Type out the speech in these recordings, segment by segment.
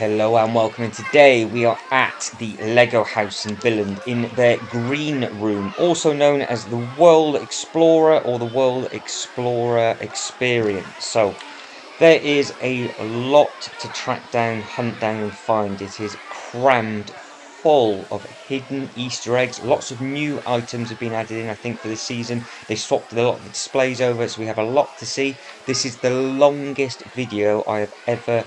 Hello and welcome, and today we are at the Lego house in Billund in their green room, also known as the World Explorer or the World Explorer Experience. So there is a lot to track down, hunt down and find. It is crammed full of hidden Easter eggs. Lots of new items have been added in, I think, for this season. They swapped a lot of the displays over, so we have a lot to see. This is the longest video I have ever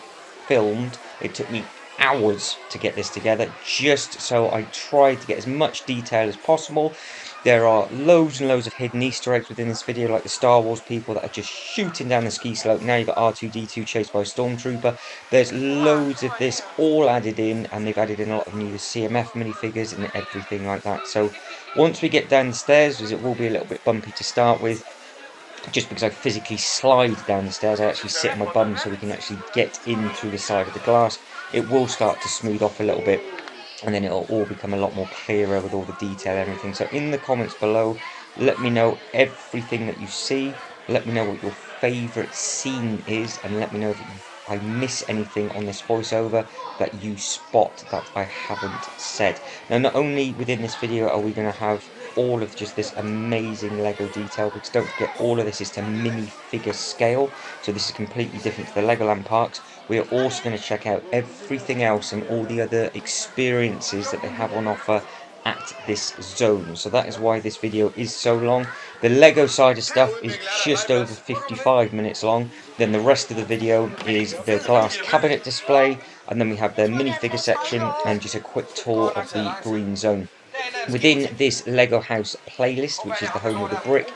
filmed. It took me hours to get this together, just so I tried to get as much detail as possible. There are loads and loads of hidden Easter eggs within this video, like the Star Wars people that are just shooting down the ski slope. Now you've got R2-D2 chased by a stormtrooper. There's loads of this all added in, and they've added in a lot of new CMF minifigures and everything like that. So once we get down the stairs, as it will be a little bit bumpy to start with, just because I physically slide down the stairs, I actually sit on my bum so we can actually get in through the side of the glass. It will start to smooth off a little bit, and then it'll all become a lot more clearer with all the detail and everything. So in the comments below, let me know everything that you see. Let me know what your favourite scene is, and let me know if I miss anything on this voiceover that you spot that I haven't said. Now, not only within this video are we going to have all of just this amazing Lego detail, because don't forget, all of this is to minifigure scale, so this is completely different to the Legoland parks. We are also going to check out everything else and all the other experiences that they have on offer at this zone. So that is why this video is so long. The Lego side of stuff is just over 55 minutes long. Then the rest of the video is the glass cabinet display, and then we have the minifigure section and just a quick tour of the green zone. Within this Lego house playlist, which is the home of the brick,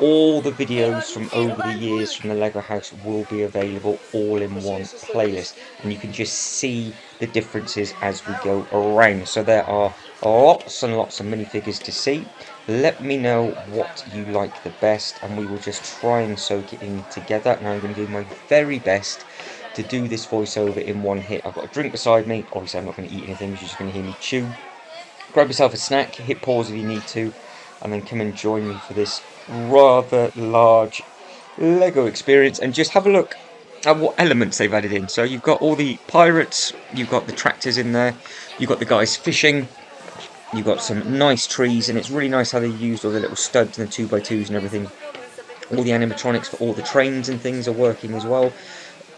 all the videos from over the years from the Lego house will be available all in one playlist, and you can just see the differences as we go around. So there are lots and lots of minifigures to see. Let me know what you like the best, and we will just try and soak it in together. And I'm going to do my very best to do this voiceover in one hit. I've got a drink beside me. Obviously I'm not going to eat anything, you're just going to hear me chew. Grab yourself a snack, hit pause if you need to, and then come and join me for this rather large Lego experience, and just have a look at what elements they've added in. So you've got all the pirates, you've got the tractors in there, you've got the guys fishing, you've got some nice trees, and it's really nice how they used all the little studs and the 2x2s and everything. All the animatronics for all the trains and things are working as well.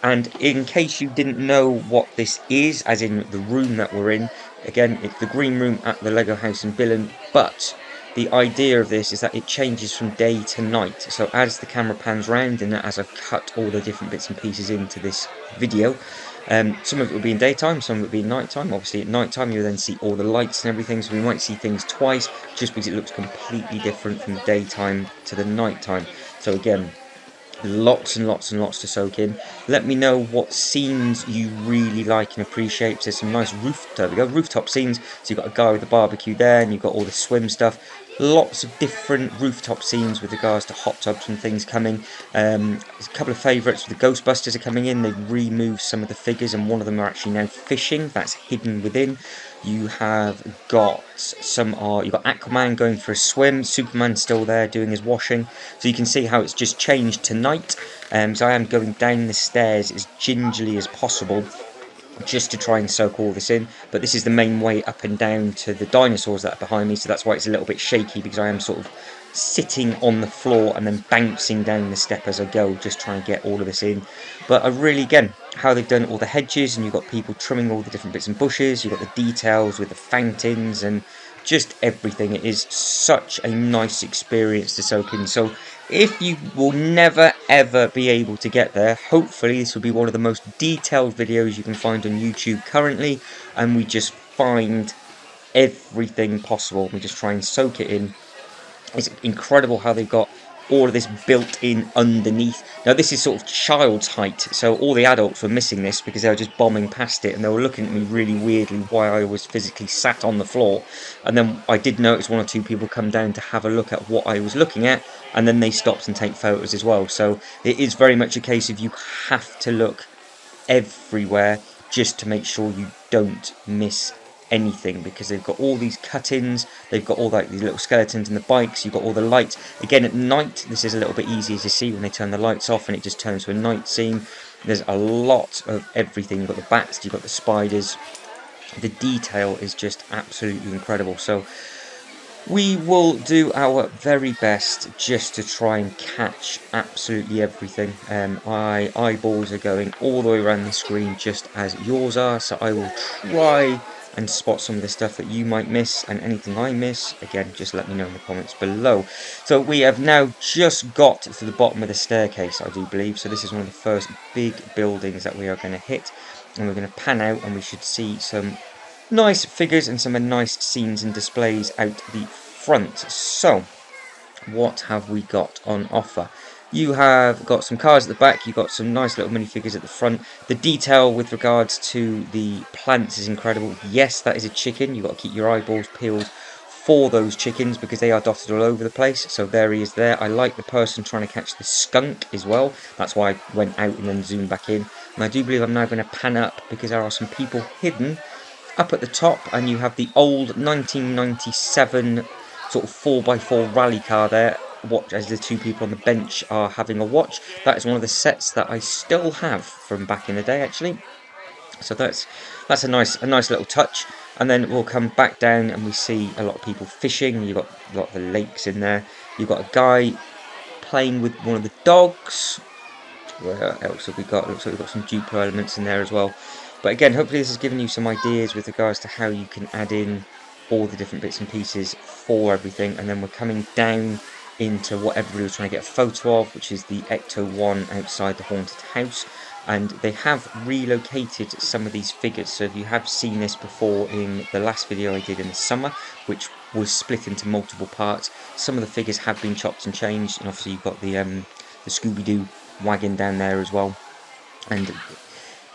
And in case you didn't know what this is, as in the room that we're in, again, it's the green room at the Lego house in Billund, but the idea of this is that it changes from day to night. So as the camera pans round, and as I've cut all the different bits and pieces into this video, some of it will be in daytime, some of it will be in nighttime. Obviously at nighttime you'll then see all the lights and everything, so we might see things twice, just because it looks completely different from the daytime to the nighttime. So again, lots and lots and lots to soak in. Let me know what scenes you really like and appreciate. There's some nice rooftop scenes. So you've got a guy with a barbecue there, and you've got all the swim stuff. Lots of different rooftop scenes with regards to hot tubs and things coming. There's a couple of favourites. The Ghostbusters are coming in. They've removed some of the figures, and one of them are actually now fishing. That's hidden within. You have got you've got Aquaman going for a swim. Superman's still there doing his washing. So you can see how it's just changed tonight. So I am going down the stairs as gingerly as possible, just to try and soak all this in. But this is the main way up and down to the dinosaurs that are behind me, so that's why it's a little bit shaky, because I am sort of sitting on the floor and then bouncing down the step as I go, just trying to get all of this in. But I really, again, how they've done all the hedges, and you've got people trimming all the different bits and bushes, you've got the details with the fountains and just everything. It is such a nice experience to soak in. So if you will never ever be able to get there, hopefully this will be one of the most detailed videos you can find on YouTube currently, and we just find everything possible. We just try and soak it in. It's incredible how they've got all of this built in underneath. Now this is sort of child's height, so all the adults were missing this because they were just bombing past it, and they were looking at me really weirdly why I was physically sat on the floor. And then I did notice one or two people come down to have a look at what I was looking at, and then they stopped and take photos as well. So it is very much a case of you have to look everywhere just to make sure you don't miss anything, because they've got all these cut-ins, they've got all like these little skeletons in the bikes, you've got all the lights. Again, at night this is a little bit easier to see when they turn the lights off and it just turns to a night scene. There's a lot of everything. You've got the bats, you've got the spiders. The detail is just absolutely incredible. So we will do our very best just to try and catch absolutely everything. My eyeballs are going all the way around the screen just as yours are, so I will try and spot some of the stuff that you might miss, and anything I miss, again, just let me know in the comments below. So we have now just got to the bottom of the staircase, I do believe. So this is one of the first big buildings that we are going to hit, and we're going to pan out and we should see some nice figures and some nice scenes and displays out the front. So what have we got on offer? You have got some cars at the back, you've got some nice little minifigures at the front. The detail with regards to the plants is incredible. Yes, that is a chicken. You've got to keep your eyeballs peeled for those chickens because they are dotted all over the place. So there he is there. I like the person trying to catch the skunk as well. That's why I went out and then zoomed back in. And I do believe I'm now going to pan up because there are some people hidden up at the top, and you have the old 1997 sort of 4x4 rally car there. Watch as the two people on the bench are having a watch. That is one of the sets that I still have from back in the day, actually. So that's a nice little touch. And then we'll come back down and we see a lot of people fishing. You've got a lot of the lakes in there. You've got a guy playing with one of the dogs. Where else have we got? Looks like we've got some Duplo elements in there as well. But again, hopefully this has given you some ideas with regards to how you can add in all the different bits and pieces for everything. And then we're coming down into what everybody was trying to get a photo of, which is the Ecto-1 outside the haunted house. And they have relocated some of these figures. So if you have seen this before in the last video I did in the summer, which was split into multiple parts, some of the figures have been chopped and changed. And obviously you've got the Scooby-Doo wagon down there as well. And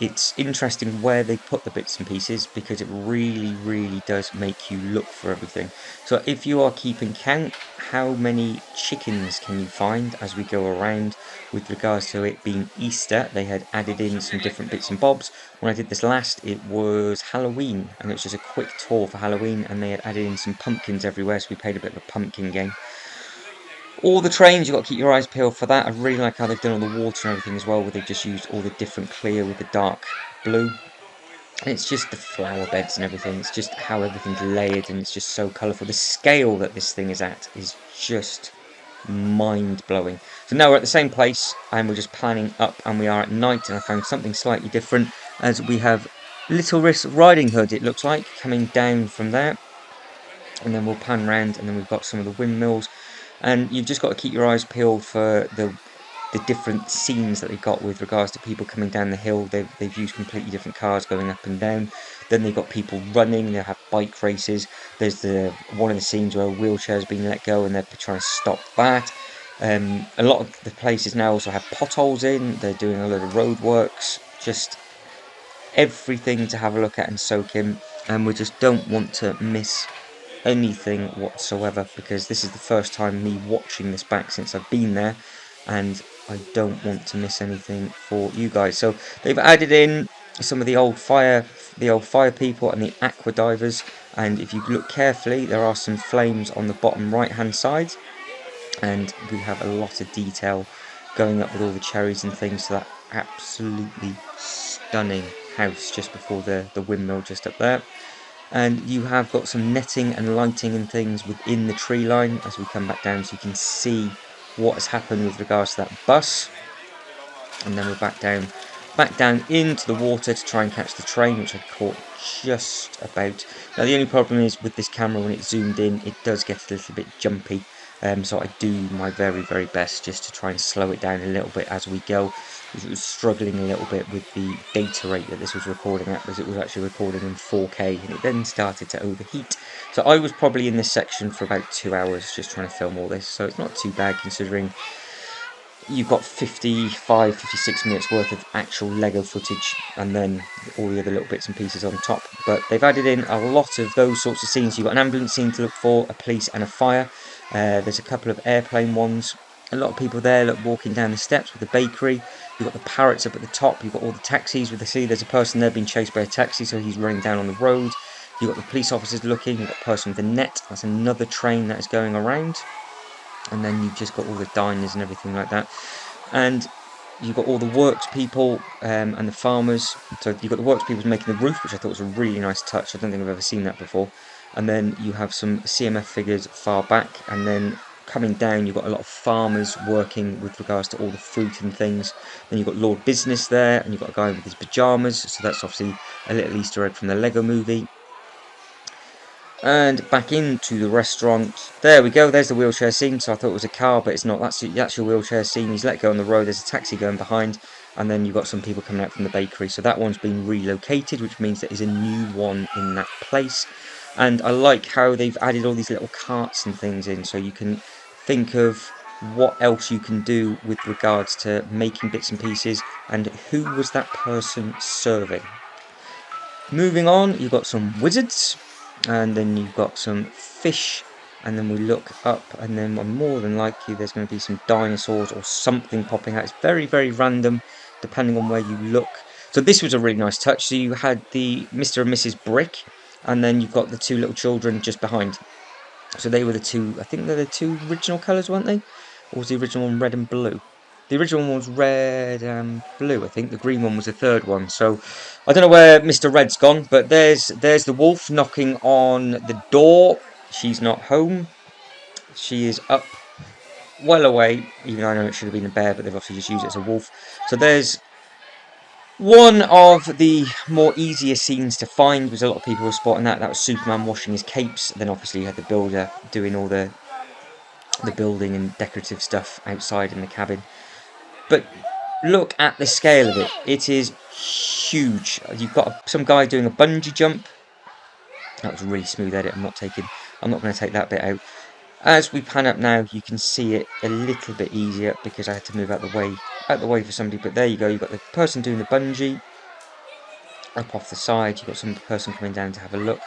it's interesting where they put the bits and pieces because it really does make you look for everything. So if you are keeping count, how many chickens can you find as we go around? With regards to it being Easter, they had added in some different bits and bobs. When I did this last, it was Halloween, and it was just a quick tour for Halloween, and they had added in some pumpkins everywhere, so we played a bit of a pumpkin game. All the trains, you've got to keep your eyes peeled for that. I really like how they've done all the water and everything as well, where they've just used all the different clear with the dark blue. And it's just the flower beds and everything. It's just how everything's layered, and it's just so colourful. The scale that this thing is at is just mind-blowing. So now we're at the same place, and we're just planning up, and we are at night, and I found something slightly different, as we have Little Miss Riding Hood, it looks like, coming down from there. And then we'll pan round, and then we've got some of the windmills. And you've just got to keep your eyes peeled for the different scenes that they've got with regards to people coming down the hill. They've used completely different cars going up and down. Then they've got people running. They have bike races. There's one of the scenes where a wheelchair's been let go and they're trying to stop that. A lot of the places now also have potholes in. They're doing a lot of road works. Just everything to have a look at and soak in. And we just don't want to miss anything whatsoever, because this is the first time me watching this back since I've been there, and I don't want to miss anything for you guys. So they've added in some of the old fire people and the aqua divers, and if you look carefully there are some flames on the bottom right hand side, and we have a lot of detail going up with all the cherries and things to that absolutely stunning house just before the windmill just up there. And you have got some netting and lighting and things within the tree line as we come back down, so you can see what has happened with regards to that bus. And then we're back down into the water to try and catch the train, which I caught just about. Now the only problem is with this camera, when it's zoomed in, it does get a little bit jumpy. So I do my very best just to try and slow it down a little bit as we go. It was struggling a little bit with the data rate that this was recording at, because it was actually recording in 4K, and it then started to overheat. So I was probably in this section for about 2 hours just trying to film all this, so it's not too bad considering you've got 56 minutes worth of actual Lego footage, and then all the other little bits and pieces on top. But they've added in a lot of those sorts of scenes. You've got an ambulance scene to look for, a police and a fire. There's a couple of airplane ones. A lot of people there, look, walking down the steps with the bakery. You've got the parrots up at the top. You've got all the taxis with the sea. There's a person there being chased by a taxi, so he's running down on the road. You've got the police officers looking. You've got a person with a net. That's another train that is going around. And then you've just got all the diners and everything like that. And you've got all the works people and the farmers. So you've got the works people making the roof, which I thought was a really nice touch. I don't think I've ever seen that before. And then you have some CMF figures far back, and then coming down you've got a lot of farmers working with regards to all the fruit and things. Then you've got Lord Business there, and you've got a guy with his pyjamas, so that's obviously a little Easter egg from the Lego movie. And back into the restaurant. There we go, there's the wheelchair scene. So I thought it was a car, but it's not. That's the actual wheelchair scene. He's let go on the road, there's a taxi going behind, and then you've got some people coming out from the bakery. So that one's been relocated, which means there is a new one in that place. And I like how they've added all these little carts and things in, so you can think of what else you can do with regards to making bits and pieces, and who was that person serving. Moving on, you've got some wizards, and then you've got some fish, and then we look up, and then more than likely there's going to be some dinosaurs or something popping out. It's very, very random depending on where you look. So this was a really nice touch. So you had the Mr. and Mrs. Brick, and then you've got the two little children just behind. So they were the two, I think they're the two original colours, weren't they? Or was the original one red and blue? The original one was red and blue, I think. The green one was the third one. So I don't know where Mr. Red's gone, but there's the wolf knocking on the door. She's not home. She is up well away, even though I know it should have been a bear, but they've obviously just used it as a wolf. So there's one of the more easier scenes to find, was a lot of people were spotting that. That was Superman washing his capes. Then obviously you had the builder doing all the building and decorative stuff outside in the cabin. But look at the scale of it. It is huge. You've got some guy doing a bungee jump. That was a really smooth edit. I'm not going to take that bit out. As we pan up now, you can see it a little bit easier because I had to move out the way for somebody. But there you go. You've got the person doing the bungee up off the side. You've got some person coming down to have a look.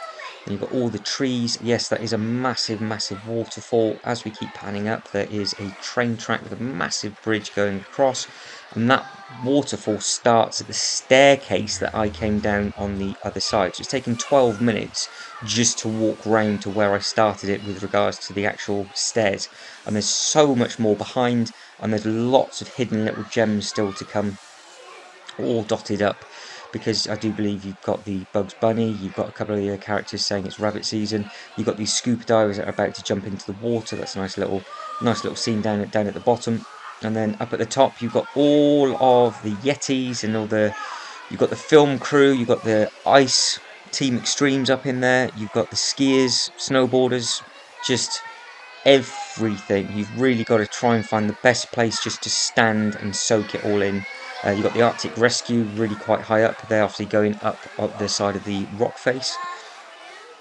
And you've got all the trees. Yes, that is a massive, massive waterfall. As we keep panning up, there is a train track with a massive bridge going across. And that waterfall starts at the staircase that I came down on the other side. So it's taken 12 minutes just to walk round to where I started it with regards to the actual stairs. And there's so much more behind. And there's lots of hidden little gems still to come, all dotted up. Because I do believe you've got the Bugs Bunny, you've got a couple of the characters saying it's rabbit season, you've got these scuba divers that are about to jump into the water. That's a nice little scene down at the bottom. And then up at the top you've got all of the Yetis and you've got the film crew, you've got the ice team extremes up in there, you've got the skiers, snowboarders, just everything. You've really got to try and find the best place just to stand and soak it all in. You've got the Arctic Rescue really quite high up. They're obviously going up the side of the rock face.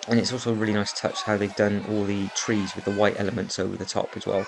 And it's also a really nice touch how they've done all the trees with the white elements over the top as well.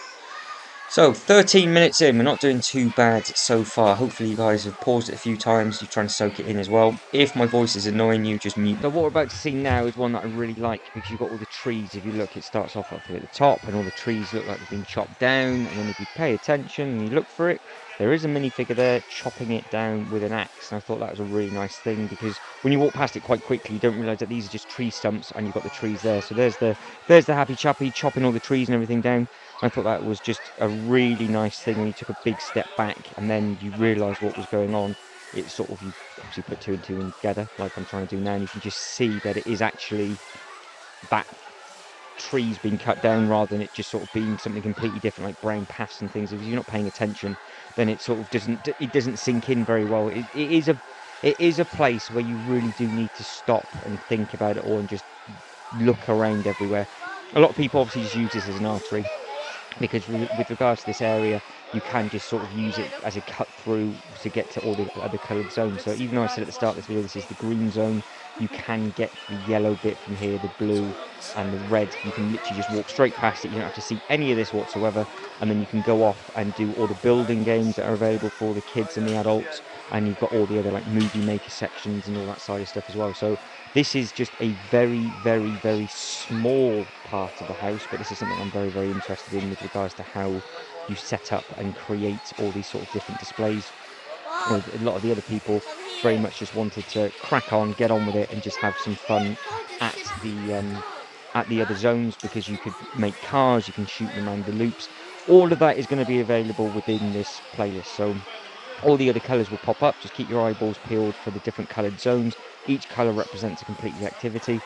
So, 13 minutes in, we're not doing too bad so far. Hopefully you guys have paused it a few times, you're trying to soak it in as well. If my voice is annoying you, just mute. So what we're about to see now is one that I really like, because you've got all the trees. If you look, it starts off up here at the top, and all the trees look like they've been chopped down, and then if you pay attention and you look for it, there is a minifigure there chopping it down with an axe. And I thought that was a really nice thing, because when you walk past it quite quickly, you don't realise that these are just tree stumps, and you've got the trees there. So there's the happy chappy chopping all the trees and everything down. I thought that was just a really nice thing when you took a big step back and then you realised what was going on. It sort of, you obviously put two and two together like I'm trying to do now, and you can just see that it is actually that trees being cut down rather than it just sort of being something completely different like brown paths and things. If you're not paying attention, then it sort of doesn't sink in very well. It is a place where you really do need to stop and think about it all and just look around everywhere. A lot of people obviously just use this as an artery, because with regards to this area, you can just sort of use it as a cut through to get to all the other coloured zones. So even though I said at the start of this video this is the green zone, you can get the yellow bit from here, the blue and the red. You can literally just walk straight past it. You don't have to see any of this whatsoever, and then you can go off and do all the building games that are available for the kids and the adults, and you've got all the other like movie maker sections and all that side of stuff as well. So this is just a very, very, very small part of the house, but this is something I'm very, very interested in with regards to how you set up and create all these sort of different displays. A lot of the other people very much just wanted to crack on, get on with it, and just have some fun at the other zones, because you could make cars, you can shoot them around the loops. All of that is going to be available within this playlist. So All the other colours will pop up. Just keep your eyeballs peeled for the different coloured zones. Each colour represents a complete activity.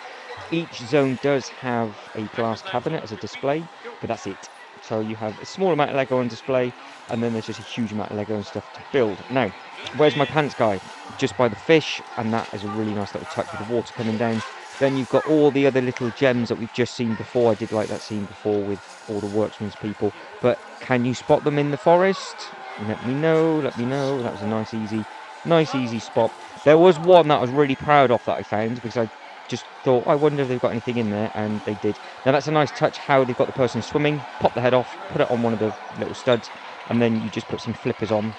Each zone does have a glass cabinet as a display, but that's it. So you have a small amount of Lego on display, and then there's just a huge amount of Lego and stuff to build. Now, where's my pants guy? Just by the fish, and that is a really nice little touch with the water coming down. Then you've got all the other little gems that we've just seen before. I did like that scene before with all the workmen's people. But can you spot them in the forest? Let me know. That was a nice easy spot. There was one that I was really proud of that I found, because I just thought, I wonder if they've got anything in there, and they did. Now that's a nice touch, how they've got the person swimming, pop the head off, put it on one of the little studs, and then you just put some flippers on,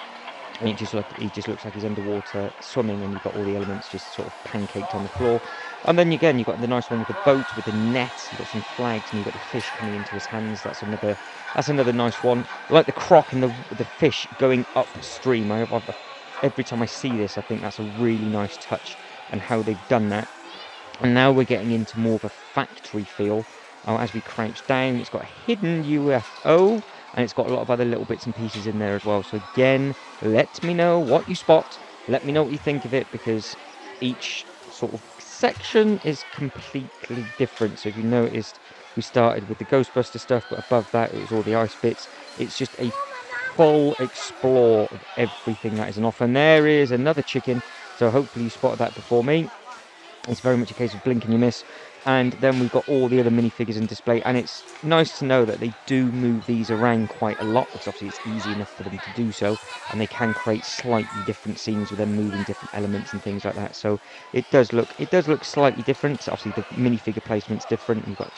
and he just looks like he's underwater swimming, and you've got all the elements just sort of pancaked on the floor. And then again, you've got the nice one with the boat, with the net, you've got some flags, and you've got the fish coming into his hands. That's another nice one. I like the croc and the fish going upstream. Every time I see this, I think that's a really nice touch, and how they've done that. And now we're getting into more of a factory feel. As we crouch down, it's got a hidden UFO, and it's got a lot of other little bits and pieces in there as well. So again, let me know what you spot. Let me know what you think of it, because each sort of section is completely different. So if you noticed, we started with the Ghostbuster stuff, but above that it was all the ice bits. It's just a full explore of everything that is on offer. And there is another chicken, so hopefully you spotted that before me. It's very much a case of blink and you miss. And then we've got all the other minifigures in display, and it's nice to know that they do move these around quite a lot, because obviously it's easy enough for them to do so, and they can create slightly different scenes with them moving different elements and things like that. So it does look slightly different. Obviously the minifigure placement's different. You've got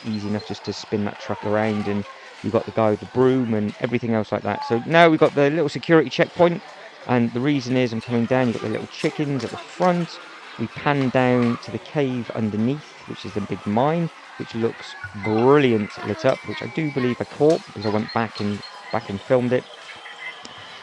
easy enough just to spin that truck around, and you've got the guy with the broom and everything else like that. So now we've got the little security checkpoint, and the reason is I'm coming down, you've got the little chickens at the front. We pan down to the cave underneath, which is the big mine, which looks brilliant lit up, which I do believe I caught because I went back and filmed it.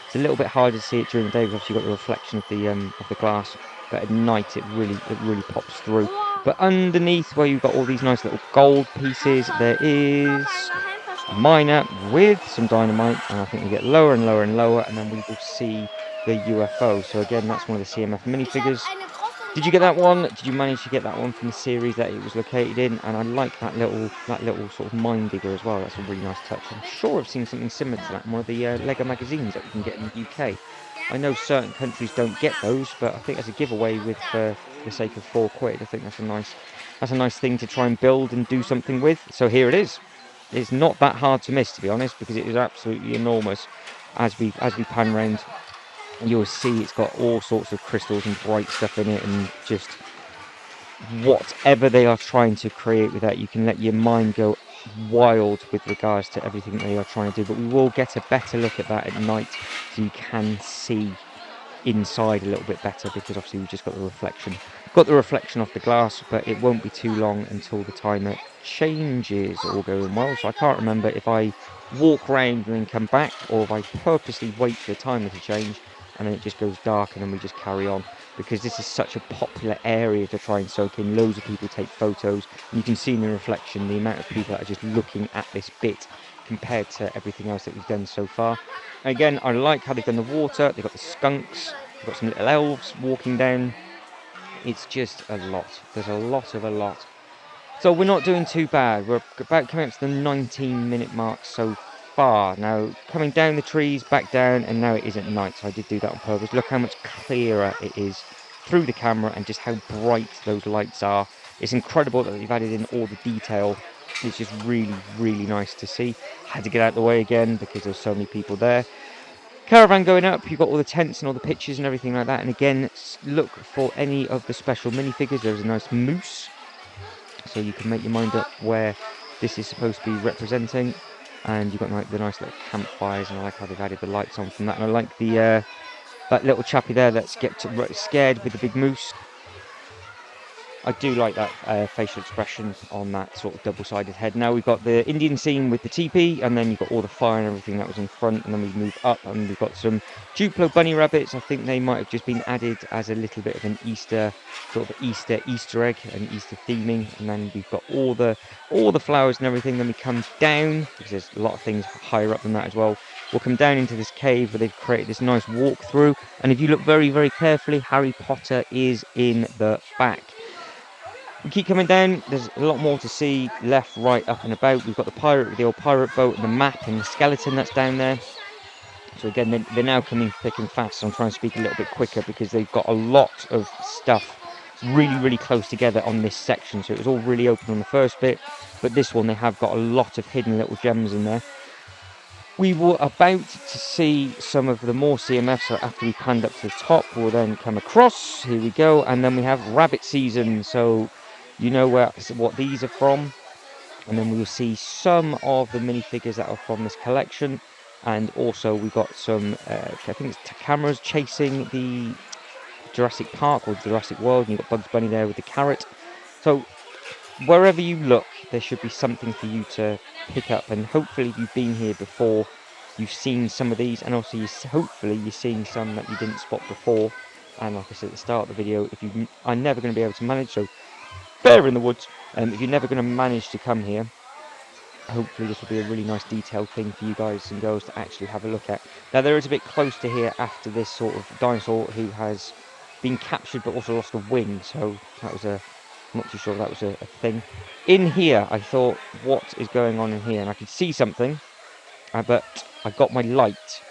It's a little bit harder to see it during the day because obviously you've got the reflection of the glass, but at night it really pops through. But underneath, where you've got all these nice little gold pieces, there is a miner with some dynamite, and I think we get lower and lower and lower, and then we will see the UFO. So again, that's one of the CMF minifigures. Did you get that one? Did you manage to get that one from the series that it was located in? And I like that little sort of mine digger as well. That's a really nice touch. I'm sure I've seen something similar to that in one of the Lego magazines that we can get in the UK. I know certain countries don't get those, but I think as a giveaway with the sake of £4, I think that's a nice thing to try and build and do something with. So here it is. It's not that hard to miss, to be honest, because it is absolutely enormous. As we pan round, you'll see it's got all sorts of crystals and bright stuff in it, and just whatever they are trying to create with that, you can let your mind go wild with regards to everything they are trying to do. But we will get a better look at that at night, so you can see inside a little bit better, because obviously we've just got the reflection off the glass. But it won't be too long until the timer changes, all going well. So I can't remember if I walk around and then come back, or if I purposely wait for the timer to change and then it just goes dark and then we just carry on, because this is such a popular area to try and soak in. Loads of people take photos, and you can see in the reflection the amount of people that are just looking at this bit compared to everything else that we've done so far. Again, I like how they've done the water. They've got the skunks, they've got some little elves walking down. It's just a lot. There's a lot. So we're not doing too bad. We're about coming up to the 19-minute mark so far. Now, coming down the trees, back down, and now it is at night, so I did do that on purpose. Look how much clearer it is through the camera, and just how bright those lights are. It's incredible that they've added in all the detail. It's just really nice to see. Had to get out of the way again because there's so many people there. Caravan going up, you've got all the tents and all the pictures and everything like that. And again, look for any of the special minifigures. There's a nice moose, so you can make your mind up where this is supposed to be representing. And you've got like the nice little campfires, and I like how they've added the lights on from that. And I like the that little chappie there that's scared with the big moose. I do like that facial expression on that sort of double-sided head. Now we've got the Indian scene with the teepee, and then you've got all the fire and everything that was in front, and then we move up and we've got some Duplo bunny rabbits. I think they might have just been added as a little bit of an Easter egg and Easter theming. And then we've got all the flowers and everything. Then we come down, because there's a lot of things higher up than that as well. we'll come down into this cave where they've created this nice walkthrough. And if you look very, very carefully, Harry Potter is in the back. We keep coming down, there's a lot more to see, left, right, up and about. We've got the pirate with the old pirate boat and the map and the skeleton that's down there. So again, they're now coming thick and fast, so I'm trying to speak a little bit quicker because they've got a lot of stuff really, really close together on this section. So it was all really open on the first bit, but this one they have got a lot of hidden little gems in there. We were about to see some of the more CMFs, so after we panned up to the top, we'll then come across, here we go, and then we have rabbit season, so you know what these are from, and then we will see some of the minifigures that are from this collection, and also we got some, I think it's cameras chasing the Jurassic Park or Jurassic World, and you've got Bugs Bunny there with the carrot. So wherever you look, there should be something for you to pick up, and hopefully if you've been here before, you've seen some of these, and also hopefully you're seeing some that you didn't spot before. And like I said at the start of the video, if you are never going to be able to manage, so bear in the woods, if you're never going to manage to come here, hopefully this will be a really nice detailed thing for you guys and girls to actually have a look at. Now there is a bit close to here after this sort of dinosaur who has been captured but also lost a wing, so that was I'm not too sure if that was a thing. In here, I thought, what is going on in here? And I could see something, but I got my light.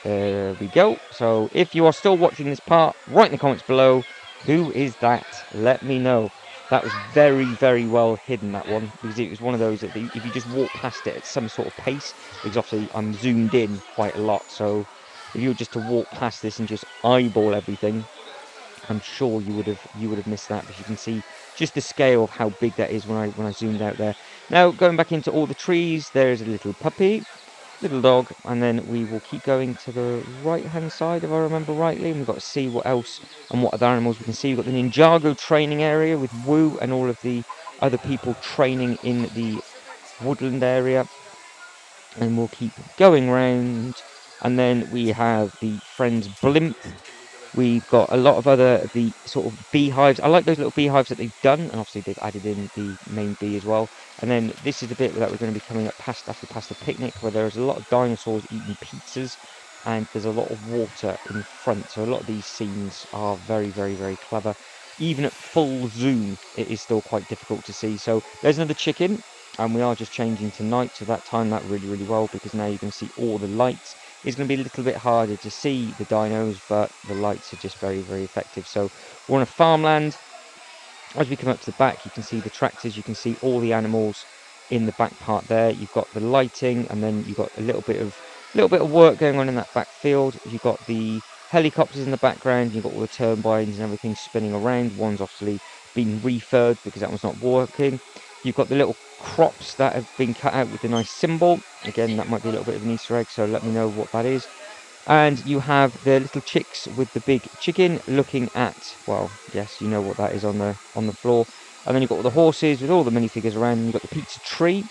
There we go. So if you are still watching this part, write in the comments below, who is that? Let me know. That was very, very well hidden, that one, because it was one of those that if you just walk past it at some sort of pace, because obviously I'm zoomed in quite a lot, so if you were just to walk past this and just eyeball everything, I'm sure you would have missed that, but you can see just the scale of how big that is when I zoomed out there. Now going back into all the trees, there's a little puppy, little dog, and then we will keep going to the right hand side if I remember rightly, and we've got to see what else and what other animals we can see. We've got the Ninjago training area with Woo and all of the other people training in the woodland area, and we'll keep going round, and then we have the Friends Blimp. We've got a lot of the sort of beehives. I like those little beehives that they've done, and obviously they've added in the main bee as well. And then this is the bit that we're going to be coming up past the picnic, where there's a lot of dinosaurs eating pizzas, and there's a lot of water in front. So a lot of these scenes are very, very, very clever. Even at full zoom, it is still quite difficult to see. So there's another chicken, and we are just changing to night, so that timed that really, really well, because now you can see all the lights. It's going to be a little bit harder to see the dinos, but the lights are just very, very effective. So we're on a farmland. As we come up to the back, you can see the tractors, you can see all the animals in the back part there. You've got the lighting, and then you've got a little bit of work going on in that back field. You've got the helicopters in the background, you've got all the turbines and everything spinning around. One's obviously been refurbed because that one's not working. You've got the little crops that have been cut out with a nice symbol. Again, that might be a little bit of an Easter egg, so let me know what that is. And you have the little chicks with the big chicken looking at, well, yes, you know what that is on the floor. And then you've got all the horses with all the minifigures around, and you've got the pizza tree.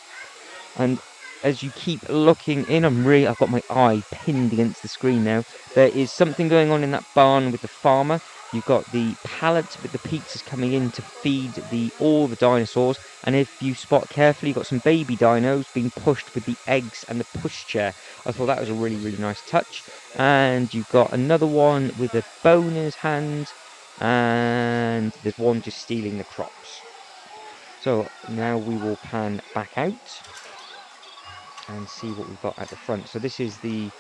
And as you keep looking in, I've got my eye pinned against the screen now. There is something going on in that barn with the farmer. You've got the pallet with the pizzas coming in to feed all the dinosaurs, and if you spot carefully, you've got some baby dinos being pushed with the eggs and the pushchair. I thought that was a really, really nice touch. And you've got another one with a bone in his hand, and there's one just stealing the crops. So now we will pan back out and see what we've got at the front. So this is the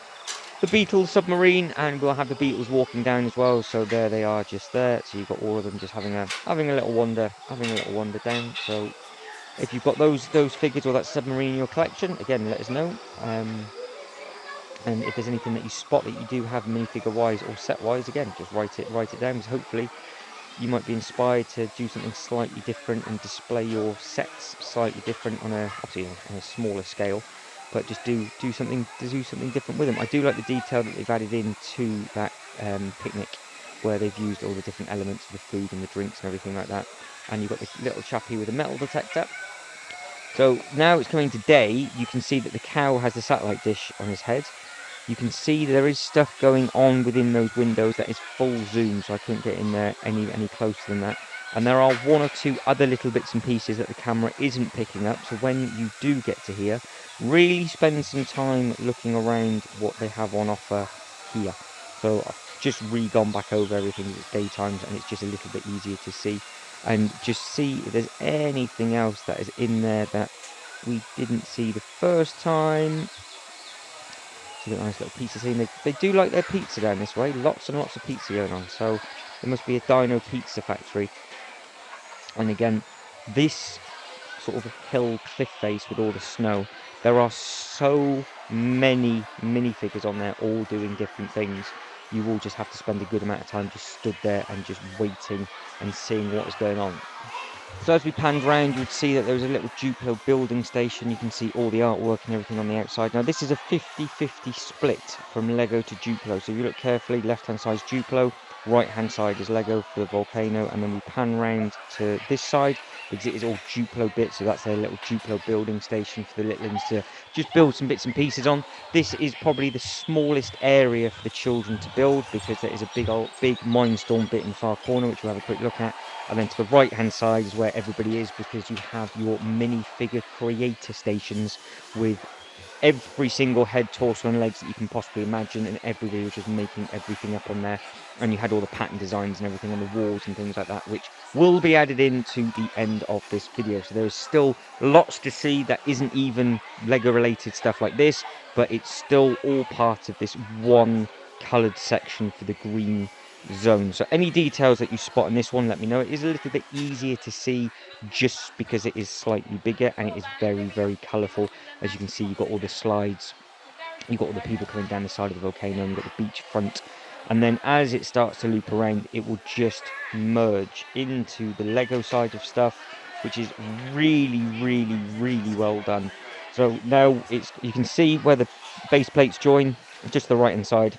Beatles submarine, and we'll have the Beatles walking down as well. So there they are, just there. So you've got all of them just having a little wander down. So if you've got those figures or that submarine in your collection, again, let us know. And if there's anything that you spot that you do have minifigure wise or set wise, again, just write it down, because hopefully you might be inspired to do something slightly different and display your sets slightly different on a smaller scale. But just do something different with them. I do like the detail that they've added into that picnic, where they've used all the different elements of the food and the drinks and everything like that. And you've got the little chappie with a metal detector. So now it's coming to day. You can see that the cow has the satellite dish on his head. You can see there is stuff going on within those windows that is full zoom, so I couldn't get in there any closer than that. and there are one or two other little bits and pieces that the camera isn't picking up. So when you do get to here, really spend some time looking around what they have on offer here. So I've just gone back over everything as it's daytimes, and it's just a little bit easier to see, and just see if there's anything else that is in there that we didn't see the first time. It's a nice little pizza scene. They do like their pizza down this way. Lots and lots of pizza going on. So there must be a dino pizza factory. And again, this sort of hill cliff face with all the snow, there are so many minifigures on there, all doing different things. You will just have to spend a good amount of time just stood there and just waiting and seeing what is going on. So as we panned around, you would see that there was a little Duplo building station. You can see all the artwork and everything on the outside. Now this is a 50-50 split from Lego to Duplo. So if you look carefully, left-hand side is Duplo, right-hand side is Lego for the volcano, and then we pan round to this side because it is all Duplo bits. So that's their little Duplo building station for the littlings to just build some bits and pieces on. This is probably the smallest area for the children to build because there is a big Mindstorm bit in the far corner, which we'll have a quick look at. And then to the right hand side is where everybody is, because you have your minifigure creator stations with every single head, torso and legs that you can possibly imagine, and everybody was just making everything up on there. And you had all the pattern designs and everything on the walls and things like that, which will be added into the end of this video. So there's still lots to see that isn't even Lego related stuff like this, but it's still all part of this one coloured section for the green zone. So any details that you spot in this one, let me know. It is a little bit easier to see just because it is slightly bigger, and it is very, very colourful. As you can see, you've got all the slides, you've got all the people coming down the side of the volcano, and you've got the beach front. And then as it starts to loop around, it will just merge into the Lego side of stuff, which is really, really, really well done. So now you can see where the base plates join, just the right hand side.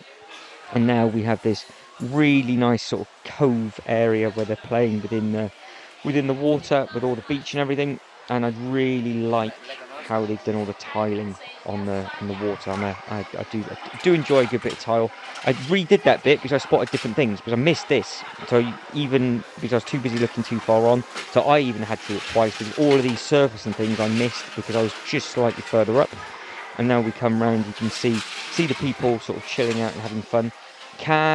And now we have this really nice sort of cove area where they're playing within the water with all the beach and everything. And I really like how they've done all the tiling on the water. I do enjoy a good bit of tile. I redid that bit because I spotted different things, because I missed this. So even because I was too busy looking too far on, so I even had to do it twice, because all of these surface and things I missed because I was just slightly further up. And now we come round, you can see the people sort of chilling out and having fun.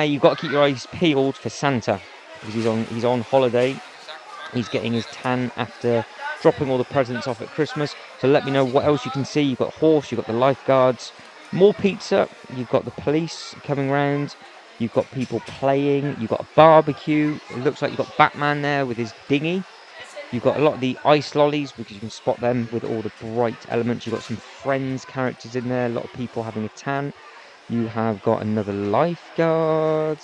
You've got to keep your eyes peeled for Santa, because he's on holiday. He's getting his tan after dropping all the presents off at Christmas. So let me know what else you can see. You've got horse, you've got the lifeguards, more pizza, you've got the police coming round, you've got people playing, you've got a barbecue. It looks like you've got Batman there with his dinghy. You've got a lot of the ice lollies, because you can spot them with all the bright elements. You've got some Friends characters in there, a lot of people having a tan. You have got another lifeguard.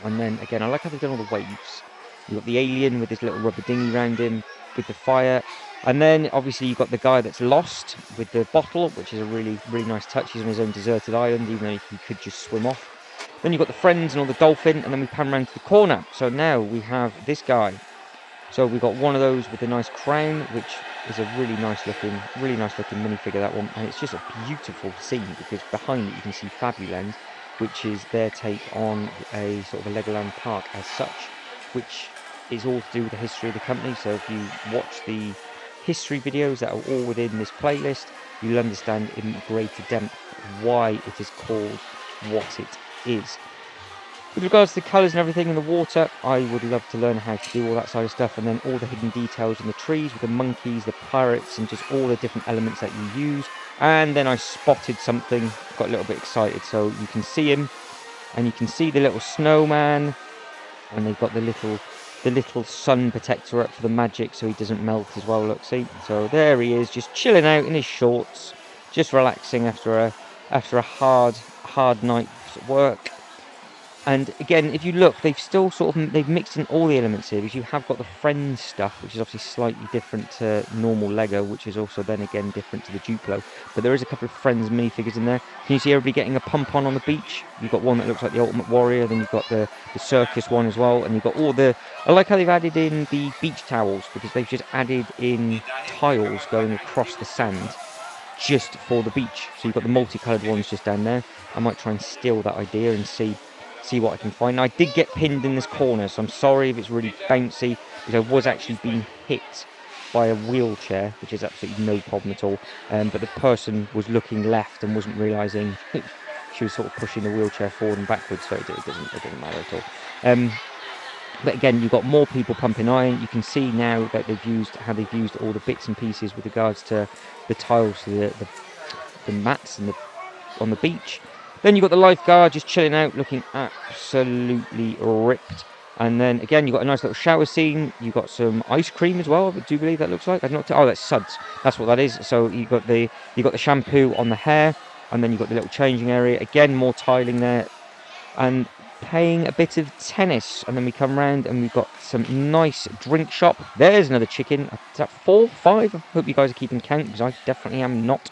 And then again, I like how they've done all the waves. You've got the alien with his little rubber dinghy around him with the fire. And then obviously you've got the guy that's lost with the bottle, which is a really, really nice touch. He's on his own deserted island, even though he could just swim off. Then you've got the friends and all the dolphin, and then we pan around to the corner. So now we have this guy. So we've got one of those with a nice crown, which is a really nice looking minifigure, that one. And it's just a beautiful scene, because behind it you can see Fabuland, which is their take on a sort of a Legoland park as such, which is all to do with the history of the company. So if you watch the history videos that are all within this playlist, you'll understand in greater depth why it is called what it is. With regards to the colours and everything in the water, I would love to learn how to do all that side of stuff, and then all the hidden details in the trees with the monkeys, the pirates, and just all the different elements that you use. And then I spotted something, got a little bit excited. So you can see him, and you can see the little snowman, and they've got the little sun protector up for the magic so he doesn't melt as well. Look, see? So there he is, just chilling out in his shorts, just relaxing after a hard night's work. And again, if you look, they've mixed in all the elements here, because you have got the Friends stuff, which is obviously slightly different to normal Lego, which is also then again different to the Duplo. But there is a couple of Friends minifigures in there. Can you see everybody getting a pump on the beach? You've got one that looks like the Ultimate Warrior, then you've got the circus one as well, and you've got all the... I like how they've added in the beach towels, because they've just added in tiles going across the sand just for the beach. So you've got the multicoloured ones just down there. I might try and steal that idea and see see what I can find. Now, I did get pinned in this corner, so I'm sorry if it's really bouncy, because I was actually being hit by a wheelchair, which is absolutely no problem at all. But the person was looking left and wasn't realising she was sort of pushing the wheelchair forward and backwards, so it doesn't matter at all. But again, you've got more people pumping iron. You can see now that they've used all the bits and pieces with regards to the tiles, the mats and on the beach. Then you've got the lifeguard just chilling out, looking absolutely ripped. And then again, you've got a nice little shower scene. You've got some ice cream as well. I do believe that looks like. Oh, that's suds. That's what that is. So you've got the shampoo on the hair, and then you've got the little changing area. Again, more tiling there, and playing a bit of tennis. And then we come round and we've got some nice drink shop. There's another chicken. Is that 4, 5? I hope you guys are keeping count, because I definitely am not.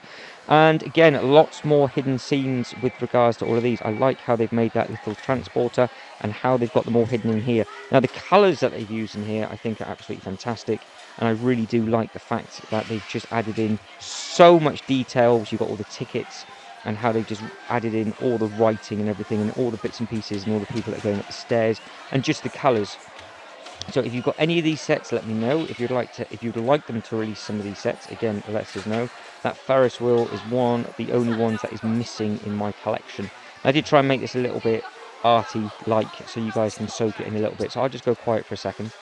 And again, lots more hidden scenes with regards to all of these. I like how they've made that little transporter and how they've got them all hidden in here. Now, the colours that they've used in here, I think, are absolutely fantastic. And I really do like the fact that they've just added in so much detail. You've got all the tickets and how they've just added in all the writing and everything, and all the bits and pieces and all the people that are going up the stairs, and just the colours. So if you've got any of these sets, let me know. If you'd like them to release some of these sets, again, let us know. That Ferris wheel is one of the only ones that is missing in my collection. I did try and make this a little bit arty-like, so you guys can soak it in a little bit. So I'll just go quiet for a second.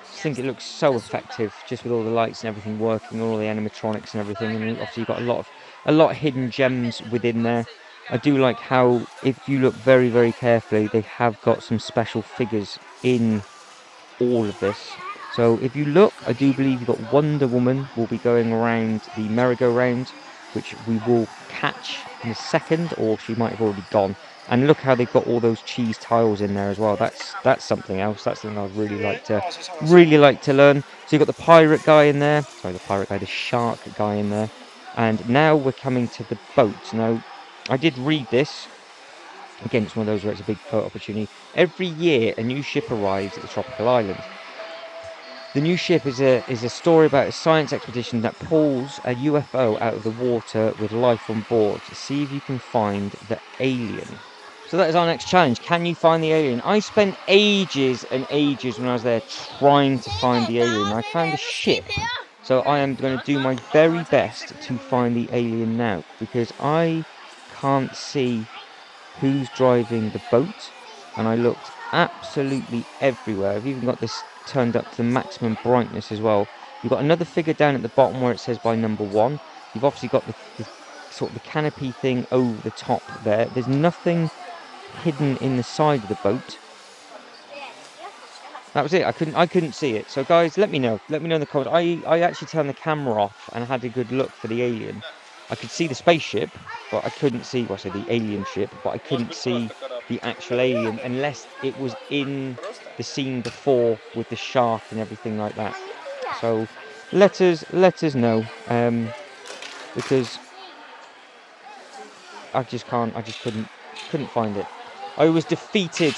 I think it looks so effective, just with all the lights and everything working, all the animatronics and everything, and obviously you've got a lot of hidden gems within there. I do like how, if you look very, very carefully, they have got some special figures in all of this. So if you look, I do believe you've got Wonder Woman will be going around the merry-go-round, which we will catch in a second, or she might have already gone. And look how they've got all those cheese tiles in there as well. That's something else. That's something I'd really like to learn. So you've got the pirate guy in there. Sorry, the shark guy in there. And now we're coming to the boat. Now, I did read this. Again, it's one of those where it's a big photo opportunity. Every year, a new ship arrives at the tropical island. The new ship is a story about a science expedition that pulls a UFO out of the water with life on board to see if you can find the alien. So that is our next challenge. Can you find the alien? I spent ages and ages when I was there trying to find the alien. I found the ship. So I am going to do my very best to find the alien now, because I can't see who's driving the boat, and I looked absolutely everywhere. I've even got this turned up to the maximum brightness as well. You've got another figure down at the bottom where it says by number 1. You've obviously got the sort of the canopy thing over the top there. There's nothing hidden in the side of the boat. That was it. I couldn't see it. So guys, let me know in the comments. I actually turned the camera off and had a good look for the alien. I could see the spaceship, but I couldn't see, well, I say the alien ship, but I couldn't see the actual alien unless it was in the scene before with the shark and everything like that. So let us know, because I just couldn't find it. I was defeated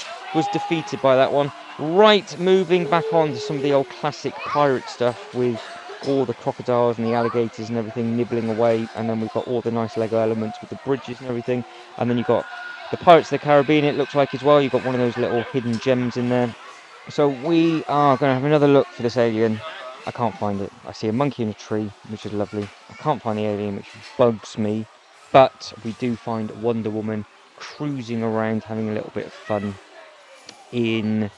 by that one. Right, moving back on to some of the old classic pirate stuff with all the crocodiles and the alligators and everything nibbling away, and then we've got all the nice Lego elements with the bridges and everything, and then you've got the Pirates of the Caribbean, it looks like, as well. You've got one of those little hidden gems in there. So we are going to have another look for this alien. I can't find it. I see a monkey in a tree, which is lovely. I can't find the alien, which bugs me, but we do find Wonder Woman cruising around, having a little bit of fun in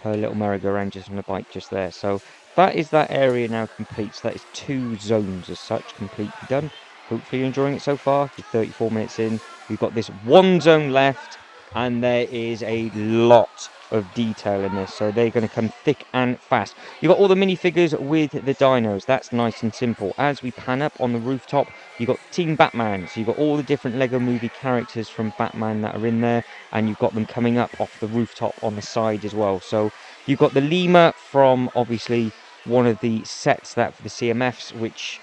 her little merry-go-round just on a bike just there. So that is that area now complete. So that is 2 zones as such completely done. Hopefully you're enjoying it so far. You're 34 minutes in. We've got this 1 zone left, and there is a lot of detail in this, so they're going to come thick and fast. You've got all the minifigures with the dinos. That's nice and simple. As we pan up on the rooftop, you've got Team Batman, so you've got all the different Lego movie characters from Batman that are in there, and you've got them coming up off the rooftop on the side as well. So you've got the lemur from, obviously, one of the sets that for the CMFs, which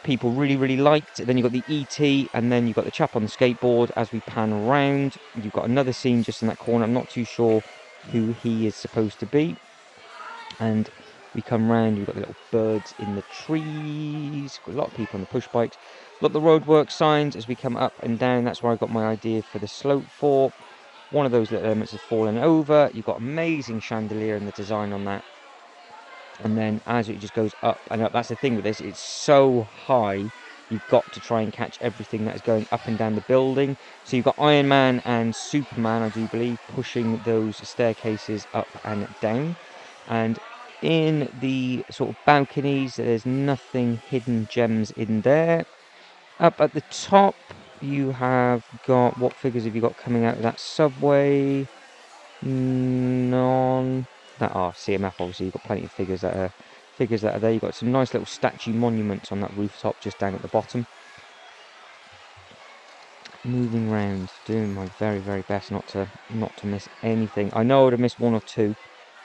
people really liked. Then you've got the ET, and then you've got the chap on the skateboard. As we pan around, you've got another scene just in that corner. I'm not too sure who he is supposed to be, and We come round, we've got the little birds in the trees, got a lot of people on the push bikes, got the roadwork signs as we come up and down. That's where I got my idea for the slope for. One of those little elements has fallen over. You've got amazing chandelier and the design on that. And then as it just goes up and up, that's the thing with this, it's so high, you've got to try and catch everything that is going up and down the building. So you've got Iron Man and Superman, I do believe, pushing those staircases up and down. And in the sort of balconies, there's nothing hidden gems in there. Up at the top, you have got, what figures have you got coming out of that subway? None that are CMF. Obviously, you've got plenty of figures that are there. You've got some nice little statue monuments on that rooftop just down at the bottom. Moving round, doing my very, very best not to miss anything. I know I would have missed one or two,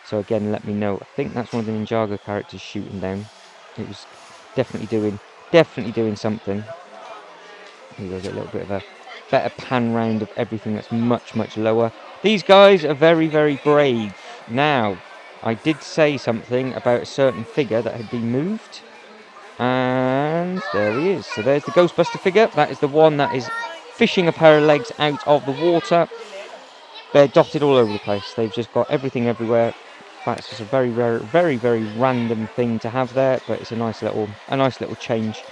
so again, let me know. I think that's one of the Ninjago characters shooting down. It was definitely doing something. Here goes a little bit of a better pan round of everything that's much, much lower. These guys are very, very brave. Now, I did say something about a certain figure that had been moved. And there he is. So there's the Ghostbuster figure. That is the one that is fishing a pair of legs out of the water. They're dotted all over the place. They've just got everything everywhere. That's just a very, very, very, very random thing to have there, but it's a nice little change.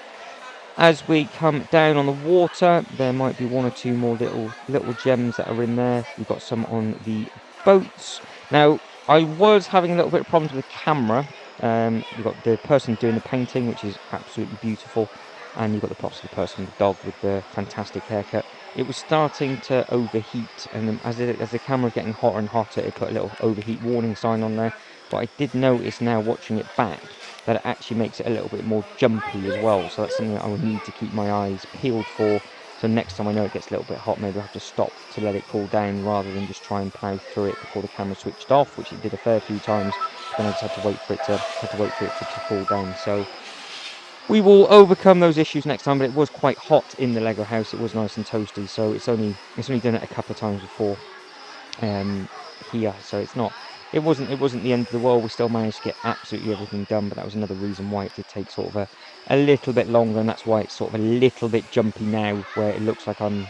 As we come down on the water, there might be one or two more little gems that are in there. We've got some on the boats. Now, I was having a little bit of problems with the camera. You've got the person doing the painting, which is absolutely beautiful, and you've got the props of the person, the dog with the fantastic haircut. It was starting to overheat, and as the camera was getting hotter and hotter, it put a little overheat warning sign on there. But I did notice now, watching it back, that it actually makes it a little bit more jumpy as well. So that's something that I would need to keep my eyes peeled for. So next time I know it gets a little bit hot, maybe I'll have to stop to let it cool down rather than just try and plough through it before the camera switched off, which it did a fair few times. Then I just had to wait for it to cool down. So we will overcome those issues next time. But it was quite hot in the Lego house. It was nice and toasty. So it's only done it a couple of times before here. So it's not. It wasn't the end of the world. We still managed to get absolutely everything done, but that was another reason why it did take sort of a little bit longer, and that's why it's sort of a little bit jumpy now, where it looks like I'm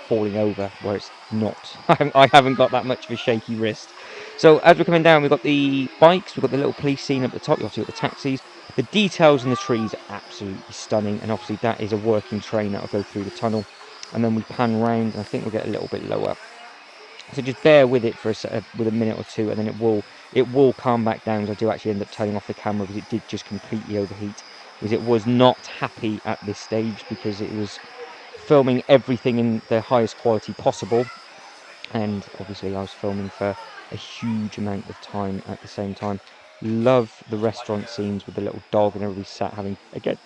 falling over, where it's not. I haven't got that much of a shaky wrist. So as we're coming down, we've got the bikes, we've got the little police scene up the top, you've obviously got the taxis. The details in the trees are absolutely stunning, and obviously that is a working train that will go through the tunnel. And then we pan round, and I think we'll get a little bit lower. So just bear with it for with a minute or two, and then it will calm back down. As I do actually end up turning off the camera because it did just completely overheat. Because it was not happy at this stage because it was filming everything in the highest quality possible, and obviously I was filming for a huge amount of time at the same time. Love the restaurant scenes with the little dog and everybody sat having, again,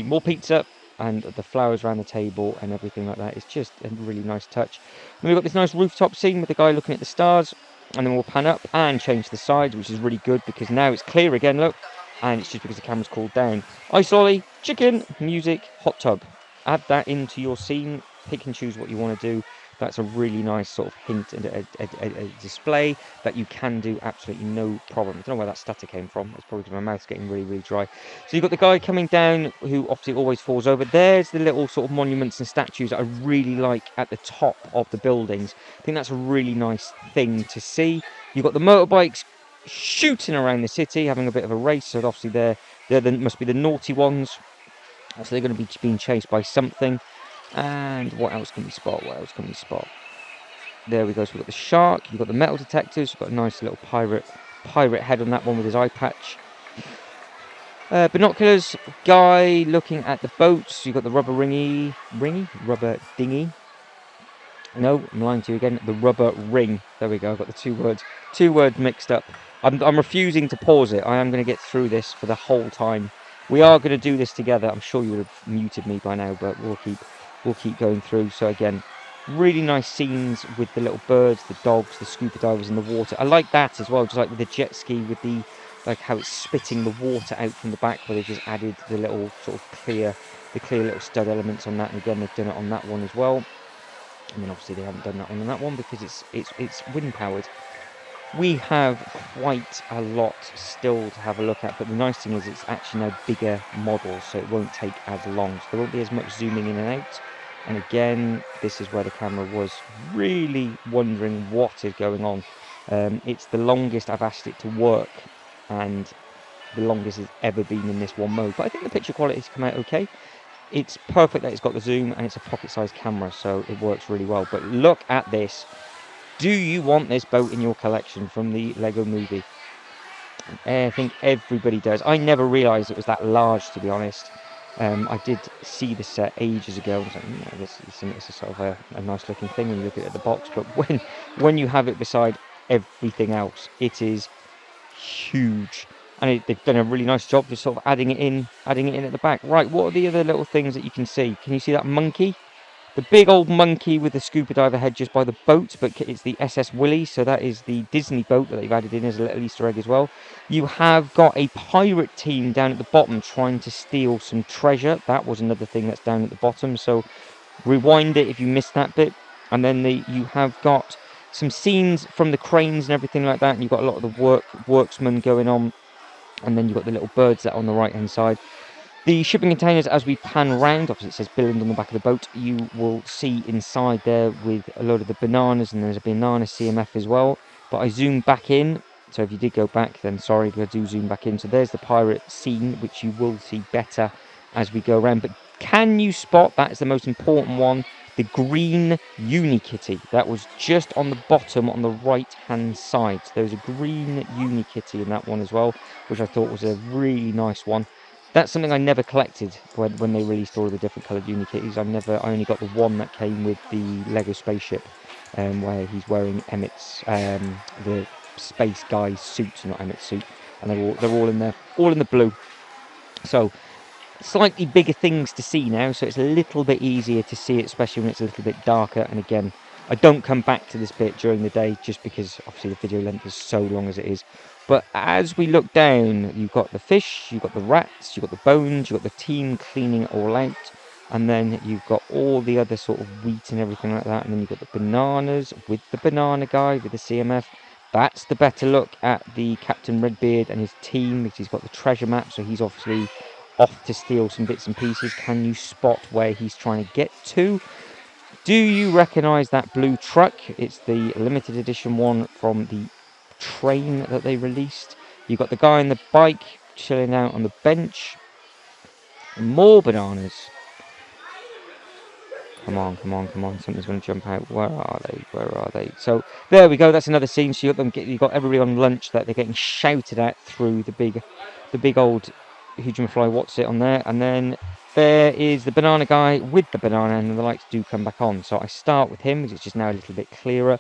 more pizza and the flowers around the table and everything like that. It's just a really nice touch. And we've got this nice rooftop scene with the guy looking at the stars, and then we'll pan up and change the sides, which is really good because now it's clear again, look, and it's just because the camera's cooled down. Ice lolly, chicken, music, hot tub. Add that into your scene, pick and choose what you want to do. That's a really nice sort of hint and a display that you can do absolutely no problem. I don't know where that stutter came from. It's probably because my mouth's getting really, really dry. So you've got the guy coming down who obviously always falls over. There's the little sort of monuments and statues that I really like at the top of the buildings. I think that's a really nice thing to see. You've got the motorbikes shooting around the city, having a bit of a race. So obviously they must be the naughty ones. So they're going to be being chased by something. And what else can we spot? There we go. So we've got the shark, you've got the metal detectors, you've got a nice little pirate head on that one with his eye patch. Binoculars, guy looking at the boats. You've got the rubber dinghy. No, I'm lying to you again. The rubber ring. There we go. I've got the two words mixed up. I'm refusing to pause it. I am going to get through this for the whole time. We are going to do this together. I'm sure you would have muted me by now, but we'll keep going through. So again, really nice scenes with the little birds, the dogs, the scuba divers in the water. I like that as well, just like with the jet ski, with the how it's spitting the water out from the back, where they've just added the little sort of clear little stud elements on that. And again, they've done it on that one as well. And then obviously they haven't done that on that one because it's wind powered. We have quite a lot still to have a look at, but the nice thing is it's actually now bigger models, so it won't take as long. So there won't be as much zooming in and out. And again, this is where the camera was really wondering what is going on. It's the longest I've asked it to work, and the longest it's ever been in this one mode. But I think the picture quality has come out okay. It's perfect that it's got the zoom, and it's a pocket-sized camera, so it works really well. But look at this. Do you want this boat in your collection from the Lego Movie? I think everybody does. I never realised it was that large, to be honest. I did see the set ages ago. I was like, it's a sort of a nice looking thing when you look at the box. But when you have it beside everything else, it is huge. And they've done a really nice job just sort of adding it in at the back. Right, what are the other little things that you can see? Can you see that monkey? The big old monkey with the scuba diver head just by the boat, but it's the SS Willy, so that is the Disney boat that they've added in as a little Easter egg as well. You have got a pirate team down at the bottom trying to steal some treasure. That was another thing that's down at the bottom, so rewind it if you missed that bit. And then you have got some scenes from the cranes and everything like that, and you've got a lot of the worksmen going on, and then you've got the little birds that are on the right hand side. The shipping containers, as we pan round, obviously it says Billund on the back of the boat, you will see inside there with a load of the bananas, and there's a banana CMF as well. But I zoom back in, so if you did go back, then sorry, if I do zoom back in. So there's the pirate scene, which you will see better as we go around. But can you spot, that is the most important one, the green Unikitty? That was just on the bottom on the right hand side. So there's a green Unikitty in that one as well, which I thought was a really nice one. That's something I never collected when they released all of the different coloured Unikitties. I only got the one that came with the Lego spaceship, where he's wearing Emmett's the space guy's suit, not Emmett's suit, and they're all in there, all in the blue. So slightly bigger things to see now, so it's a little bit easier to see it, especially when it's a little bit darker. And again, I don't come back to this bit during the day just because obviously the video length is so long as it is. But as we look down, you've got the fish, you've got the rats, you've got the bones, you've got the team cleaning it all out, and then you've got all the other sort of wheat and everything like that, and then you've got the bananas with the banana guy with the CMF. That's the better look at the Captain Redbeard and his team, because he's got the treasure map, so he's obviously off to steal some bits and pieces. Can you spot where he's trying to get to? Do you recognise that blue truck? It's the limited edition one from the train that they released. You've got the guy on the bike chilling out on the bench. More bananas. Come on. Something's going to jump out. Where are they? So there we go. That's another scene. So you've got everybody on lunch that they're getting shouted at through the big old Hugefly What's It on there. And then there is the banana guy with the banana, and the lights do come back on. So I start with him because it's just now a little bit clearer.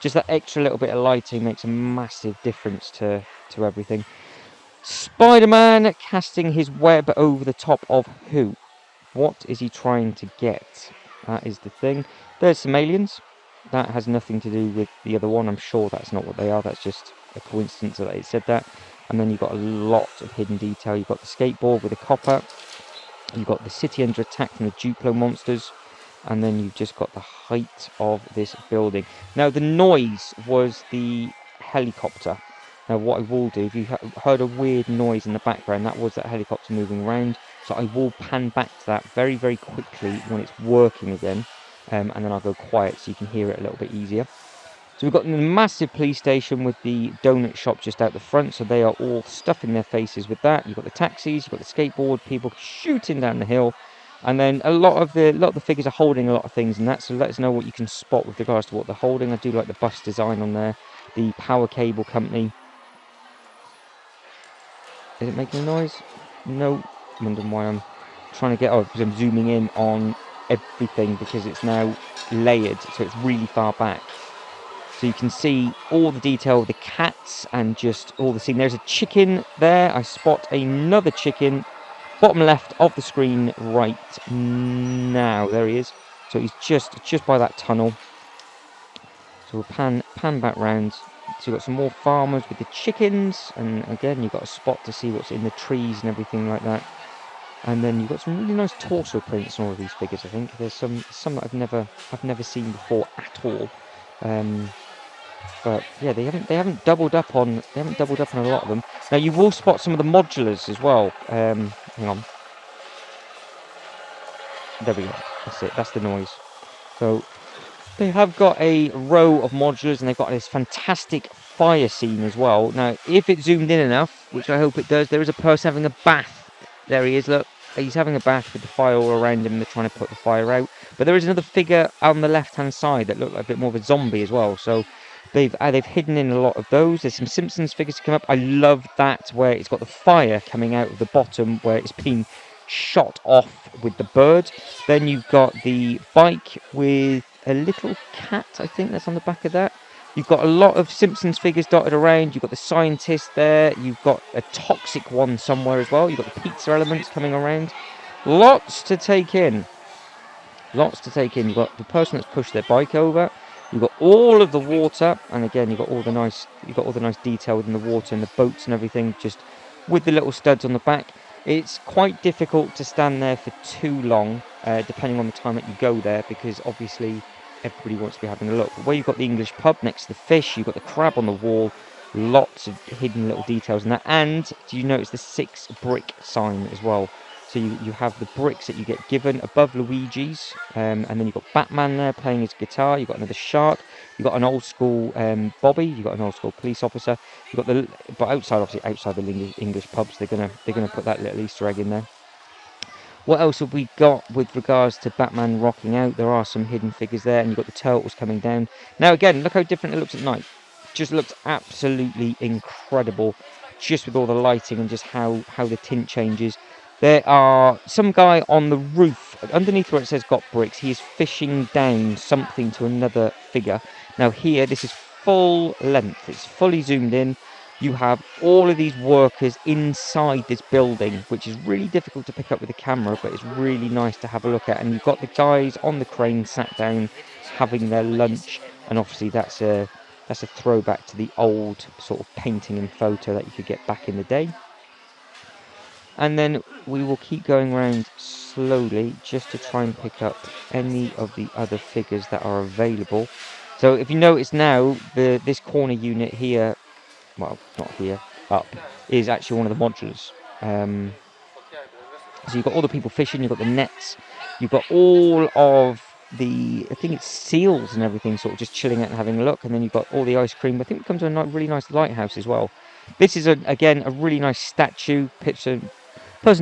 Just that extra little bit of lighting makes a massive difference to everything. Spider-Man casting his web over the top of who? What is he trying to get? That is the thing. There's some aliens. That has nothing to do with the other one. I'm sure that's not what they are. That's just a coincidence that it said that. And then you've got a lot of hidden detail. You've got the skateboard with a copper. You've got the city under attack from the Duplo monsters. And then you've just got the height of this building. Now, the noise was the helicopter. Now, what I will do, if you heard a weird noise in the background, that was that helicopter moving around. So I will pan back to that very, very quickly when it's working again. And then I'll go quiet so you can hear it a little bit easier. So we've got the massive police station with the donut shop just out the front. So they are all stuffing their faces with that. You've got the taxis, you've got the skateboard, people shooting down the hill. And then a lot of the figures are holding a lot of things, and that, so let us know what you can spot with regards to what they're holding. I do like the bus design on there. The power cable company. Is it making a noise? No. I'm wondering why I'm trying to get... Oh, because I'm zooming in on everything because it's now layered, so it's really far back. So you can see all the detail of the cats and just all the scene. There's a chicken there. I spot another chicken. Bottom left of the screen right now. There he is. So he's just by that tunnel. So we'll pan back round. So you've got some more farmers with the chickens, and again you've got a spot to see what's in the trees and everything like that. And then you've got some really nice torso prints on all of these figures. I think there's some that I've never seen before at all. But yeah, they haven't doubled up on a lot of them. Now you will spot some of the modulars as well. Hang on, there we go. That's it. That's the noise. So they have got a row of modulars, and they've got this fantastic fire scene as well. Now, if it zoomed in enough, which I hope it does, there is a person having a bath. There he is, look. He's having a bath with the fire all around him. They're trying to put the fire out. But there is another figure on the left-hand side that looked like a bit more of a zombie as well. So they've hidden in a lot of those. There's some Simpsons figures to come up. I love that, where it's got the fire coming out of the bottom, where it's been shot off with the bird. Then you've got the bike with a little cat, I think that's on the back of that. You've got a lot of Simpsons figures dotted around. You've got the scientist there. You've got a toxic one somewhere as well. You've got the pizza elements coming around. Lots to take in. Lots to take in. You've got the person that's pushed their bike over. You've got all of the water, and again, you've got all the nice detail within the water and the boats and everything, just with the little studs on the back. It's quite difficult to stand there for too long, depending on the time that you go there, because obviously everybody wants to be having a look. But where you've got the English pub next to the fish, you've got the crab on the wall, lots of hidden little details in that. And do you notice the 6 brick sign as well? So you have the bricks that you get given above Luigi's, and then you've got Batman there playing his guitar. You've got another shark. You've got an old school Bobby. You've got an old school police officer. You've got but outside the English pubs, they're gonna put that little Easter egg in there. What else have we got with regards to Batman rocking out? There are some hidden figures there, and you've got the turtles coming down. Now again, look how different it looks at night. Just looks absolutely incredible, just with all the lighting and just how the tint changes. There are some guy on the roof, underneath where it says got bricks. He is fishing down something to another figure. Now here, this is full length. It's fully zoomed in. You have all of these workers inside this building, which is really difficult to pick up with the camera, but it's really nice to have a look at. And you've got the guys on the crane sat down having their lunch, and obviously that's a throwback to the old sort of painting and photo that you could get back in the day. And then we will keep going around slowly just to try and pick up any of the other figures that are available. So if you notice now, this corner unit here, well, not here, up, is actually one of the modulars. So you've got all the people fishing, you've got the nets, you've got all of the, I think it's seals and everything, sort of just chilling out and having a look, and then you've got all the ice cream. I think we come to a really nice lighthouse as well. This is, again, a really nice statue, person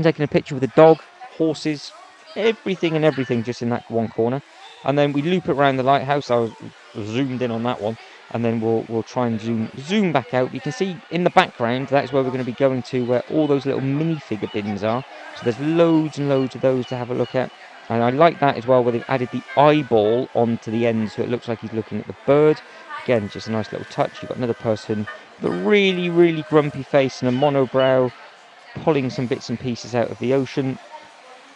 taking a picture with a dog, horses, everything just in that one corner. And then we loop it around the lighthouse. I was zoomed in on that one, and then we'll try and zoom back out. You can see in the background, that's where we're going to be going to, where all those little minifigure bins are. So there's loads and loads of those to have a look at. And I like that as well, where they've added the eyeball onto the end, so it looks like he's looking at the bird. Again, just a nice little touch. You've got another person with a really, really grumpy face and a monobrow, pulling some bits and pieces out of the ocean.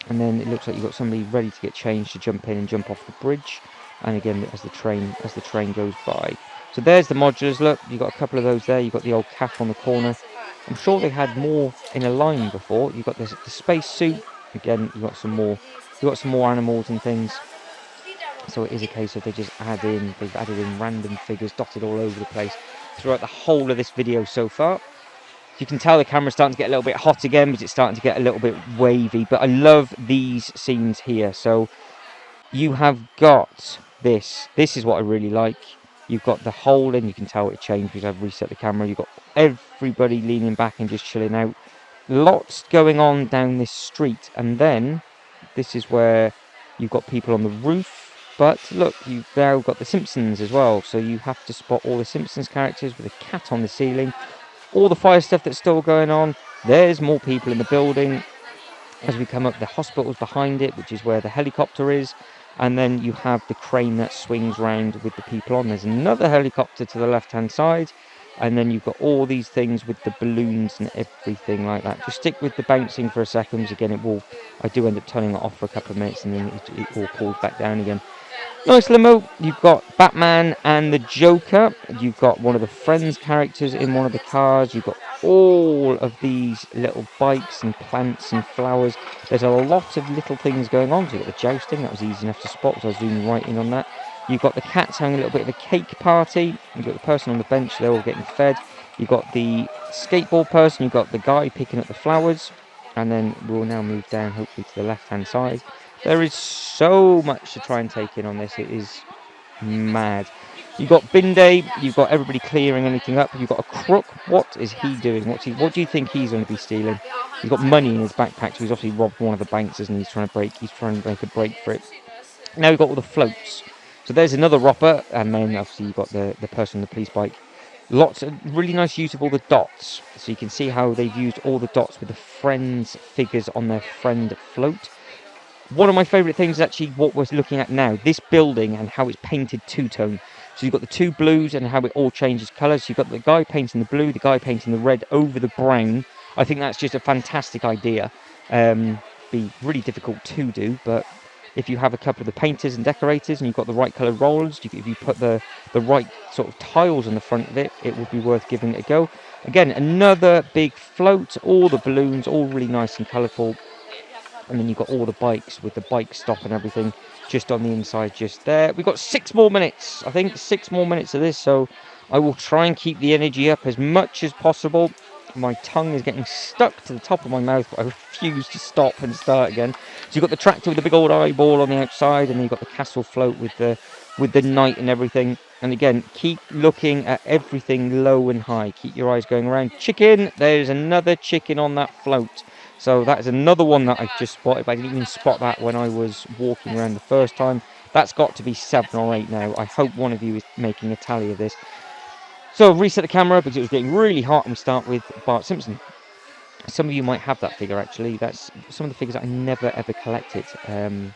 And then it looks like you've got somebody ready to get changed to jump in and jump off the bridge. And again, as the train goes by. So there's the modulars. Look, you've got a couple of those there. You've got the old calf on the corner. I'm sure they had more in a line before. You've got the space suit. Again, you've got some more animals and things. So it is a case of they've added in random figures dotted all over the place throughout the whole of this video so far. You can tell the camera's starting to get a little bit hot again, because it's starting to get a little bit wavy. But I love these scenes here. So you have got this. This is what I really like. You've got the hole, and you can tell it changed because I've reset the camera. You've got everybody leaning back and just chilling out. Lots going on down this street. And then this is where you've got people on the roof. But look, you've now got the Simpsons as well. So you have to spot all the Simpsons characters with a cat on the ceiling. All the fire stuff that's still going on. There's more people in the building. As we come up, the hospital's behind it, which is where the helicopter is. And then you have the crane that swings round with the people on. There's another helicopter to the left-hand side. And then you've got all these things with the balloons and everything like that. Just stick with the bouncing for a second. Again, I do end up turning it off for a couple of minutes, and then it all cools back down again. Nice limo. You've got Batman and the Joker. You've got one of the Friends characters in one of the cars. You've got all of these little bikes and plants and flowers. There's a lot of little things going on. So you've got the jousting. That was easy enough to spot, so I was zooming right in on that. You've got the cats having a little bit of a cake party. You've got the person on the bench, they're all getting fed. You've got the skateboard person, you've got the guy picking up the flowers. And then we'll now move down, hopefully, to the left-hand side. There is so much to try and take in on this. It is mad. You've got bin day, you've got everybody clearing anything up. You've got a crook. What is he doing? What do you think he's going to be stealing? He's got money in his backpack, so he's obviously robbed one of the banks, and he's trying to make a break for it. Now we've got all the floats. So there's another ropper, and then obviously you've got the person on the police bike. Lots of really nice use of all the dots. So you can see how they've used all the dots with the friends figures on their friend float. One of my favourite things is actually what we're looking at now. This building and how it's painted two-tone. So you've got the two blues and how it all changes colours. So you've got the guy painting the blue, the guy painting the red over the brown. I think that's just a fantastic idea. Be really difficult to do, but if you have a couple of the painters and decorators and you've got the right coloured rollers, if you put the right sort of tiles on the front of it, it would be worth giving it a go. Again, another big float, all the balloons, all really nice and colourful. And then you've got all the bikes with the bike stop and everything just on the inside just there. We've got 6 more minutes, I think, 6 more minutes of this, so I will try and keep the energy up as much as possible. My tongue is getting stuck to the top of my mouth, but I refuse to stop and start again. So you've got the tractor with the big old eyeball on the outside, and then you've got the castle float with the knight and everything. And again, keep looking at everything low and high. Keep your eyes going around. Chicken! There's another chicken on that float. So that is another one that I've just spotted, but I didn't even spot that when I was walking around the first time. That's got to be 7 or 8 now. I hope one of you is making a tally of this. So reset the camera because it was getting really hot, and we start with Bart Simpson. Some of you might have that figure actually. That's some of the figures that I never ever collected. And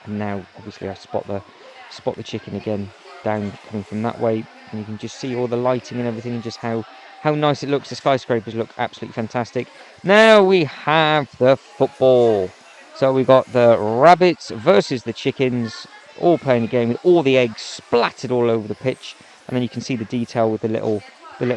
now obviously I spot the chicken again down coming from that way, and you can just see all the lighting and everything and just how nice it looks. The skyscrapers look absolutely fantastic. Now we have the football. So we've got the rabbits versus the chickens, all playing a game with all the eggs splattered all over the pitch. And then you can see the detail with the little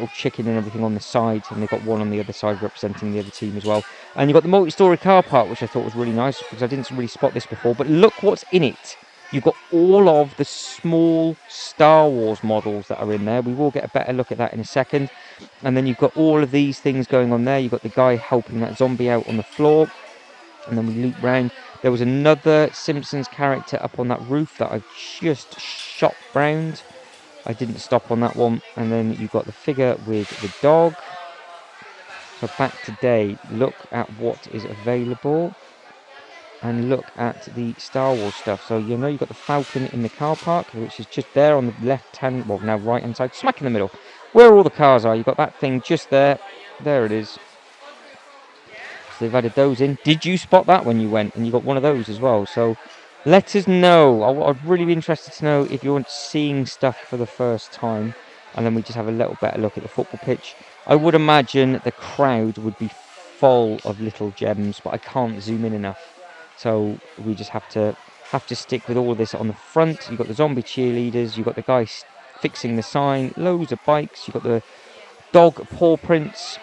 chicken and everything on the side, and they've got one on the other side representing the other team as well. And you've got the multi-story car park, which I thought was really nice because I didn't really spot this before. But look what's in it. You've got all of the small Star Wars models that are in there. We will get a better look at that in a second. And then you've got all of these things going on there. You've got the guy helping that zombie out on the floor. And then we loop round. There was another Simpsons character up on that roof that I've just shot round. I didn't stop on that one. And then you've got the figure with the dog. So back today, look at what is available. And look at the Star Wars stuff. So you know you've got the Falcon in the car park, which is just there on the left hand, well now right hand side, smack in the middle. Where all the cars are, you've got that thing just there. There it is. So they've added those in. Did you spot that when you went? And you got one of those as well. So let us know. I'd really be interested to know if you're seeing stuff for the first time. And then we just have a little better look at the football pitch. I would imagine the crowd would be full of little gems, but I can't zoom in enough. So we just have to stick with all of this on the front. You've got the zombie cheerleaders. You've got the guy fixing the sign. Loads of bikes. You've got the dog paw prints.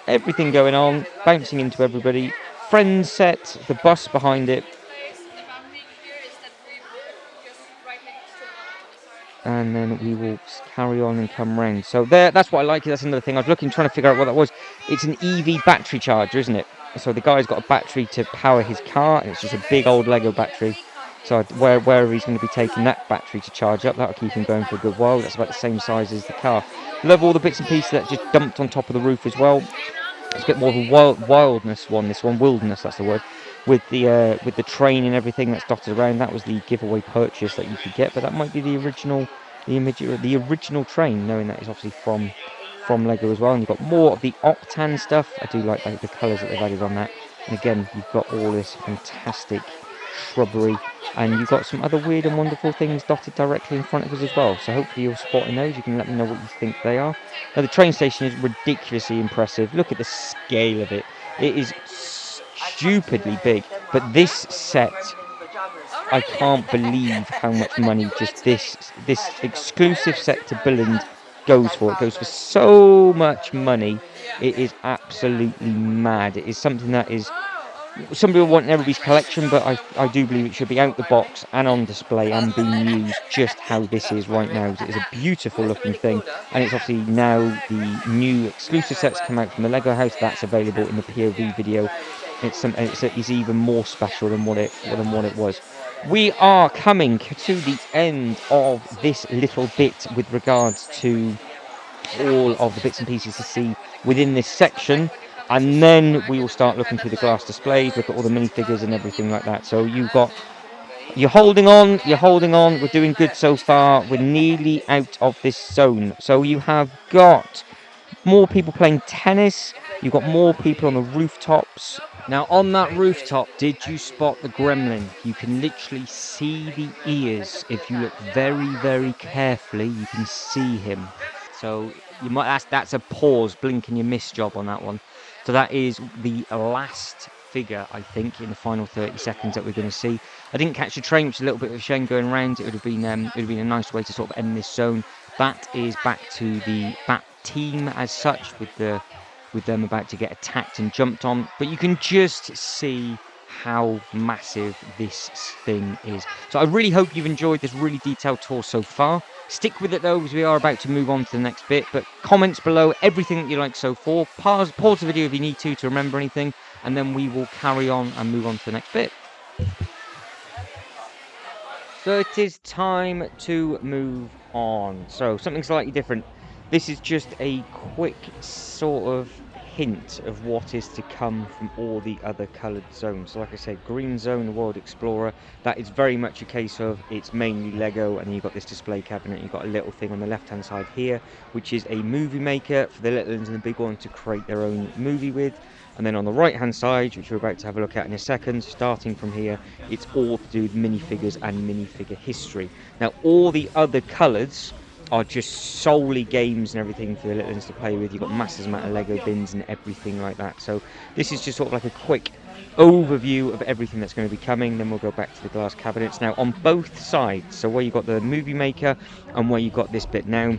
Everything going on, bouncing into everybody. Friends set, the bus behind it. And then we will carry on and come round. So that's what I like. That's another thing. I was trying to figure out what that was. It's an EV battery charger, isn't it? So the guy's got a battery to power his car, and it's just a big old Lego battery. So wherever he's going to be taking that battery to charge up, that'll keep him going for a good while. That's about the same size as the car. Love all the bits and pieces that just dumped on top of the roof as well. It's a bit more of a wildness one. This one, wilderness, that's the word. With the train and everything that's dotted around. That was the giveaway purchase that you could get, but that might be the original train. Knowing that it's obviously from Lego as well. And you've got more of the Octan stuff. I do like the colours that they've added on that. And again, you've got all this fantastic shrubbery, and you've got some other weird and wonderful things dotted directly in front of us as well. So hopefully you're spotting those. You can let me know what you think they are. Now the train station is ridiculously impressive. Look at the scale of it. It is stupidly big. But this set, I can't believe how much money just this exclusive set to Billund goes for. It goes for so much money. It is absolutely mad. It is something that is some people want everybody's collection, but I do believe it should be out the box and on display and being used just how this is right now. It is a beautiful looking thing, and it's obviously now the new exclusive sets come out from the Lego house that's available in the POV video. It's even more special than what it was. We are coming to the end of this little bit with regards to all of the bits and pieces to see within this section, and then we will start looking through the glass displays, look at all the minifigures and everything like that. So you're holding on, we're doing good so far. We're nearly out of this zone. So you have got more people playing tennis, you've got more people on the rooftops. Now on that rooftop, did you spot the gremlin? You can literally see the ears. If you look very, very carefully, you can see him. So you might that's a pause, blink and you miss job on that one. So that is the last figure, I think, in the final 30 seconds that we're going to see. I didn't catch the train, which is a little bit of a shame going around. It would have been a nice way to sort of end this zone. That is back to the Bat team as such, with them about to get attacked and jumped on. But you can just see how massive this thing is. So I really hope you've enjoyed this really detailed tour so far. Stick with it though, because we are about to move on to the next bit. But comments below everything that you like so far. Pause the video if you need to remember anything, and then we will carry on and move on to the next bit. So it is time to move on. So something slightly different. This is just a quick sort of hint of what is to come from all the other coloured zones. So like I said, green zone, the World Explorer, that is very much a case of it's mainly Lego, and you've got this display cabinet, you've got a little thing on the left hand side here, which is a movie maker for the little ones and the big one to create their own movie with. And then on the right hand side, which we're about to have a look at in a second, starting from here, it's all to do with minifigures and minifigure history. Now all the other colours are just solely games and everything for the little ones to play with. You've got massive amount of Lego bins and everything like that. So this is just sort of like a quick overview of everything that's going to be coming. Then we'll go back to the glass cabinets. Now on both sides, so where you've got the movie maker and where you've got this bit now,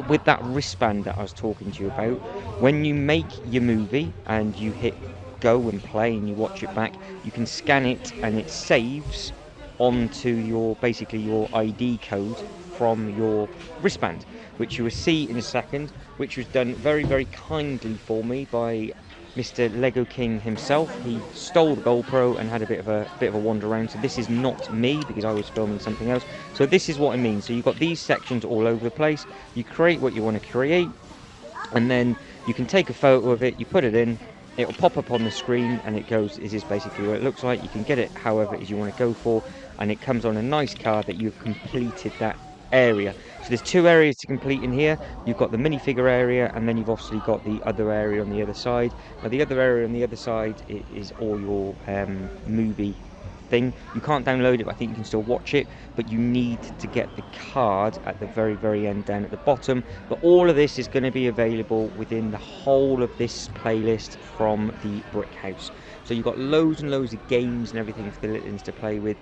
with that wristband that I was talking to you about, when you make your movie and you hit go and play and you watch it back, you can scan it and it saves onto your ID code from your wristband, which you will see in a second, which was done very, very kindly for me by Mr. Lego King himself. He stole the GoPro and had a bit of a wander around. So this is not me, because I was filming something else. So this is what I mean. So you've got these sections all over the place. You create what you want to create, and then you can take a photo of it, you put it in, it'll pop up on the screen, and it goes, this is basically what it looks like. You can get it however it is you want to go for, and it comes on a nice card that you've completed that area. So there's two areas to complete in here. You've got the minifigure area, and then you've obviously got the other area on the other side. Now the other area on the other side is all your movie thing. You can't download it, but I think you can still watch it, but you need to get the card at the very, very end down at the bottom. But all of this is going to be available within the whole of this playlist from the Brick House. So you've got loads and loads of games and everything for the little ones to play with.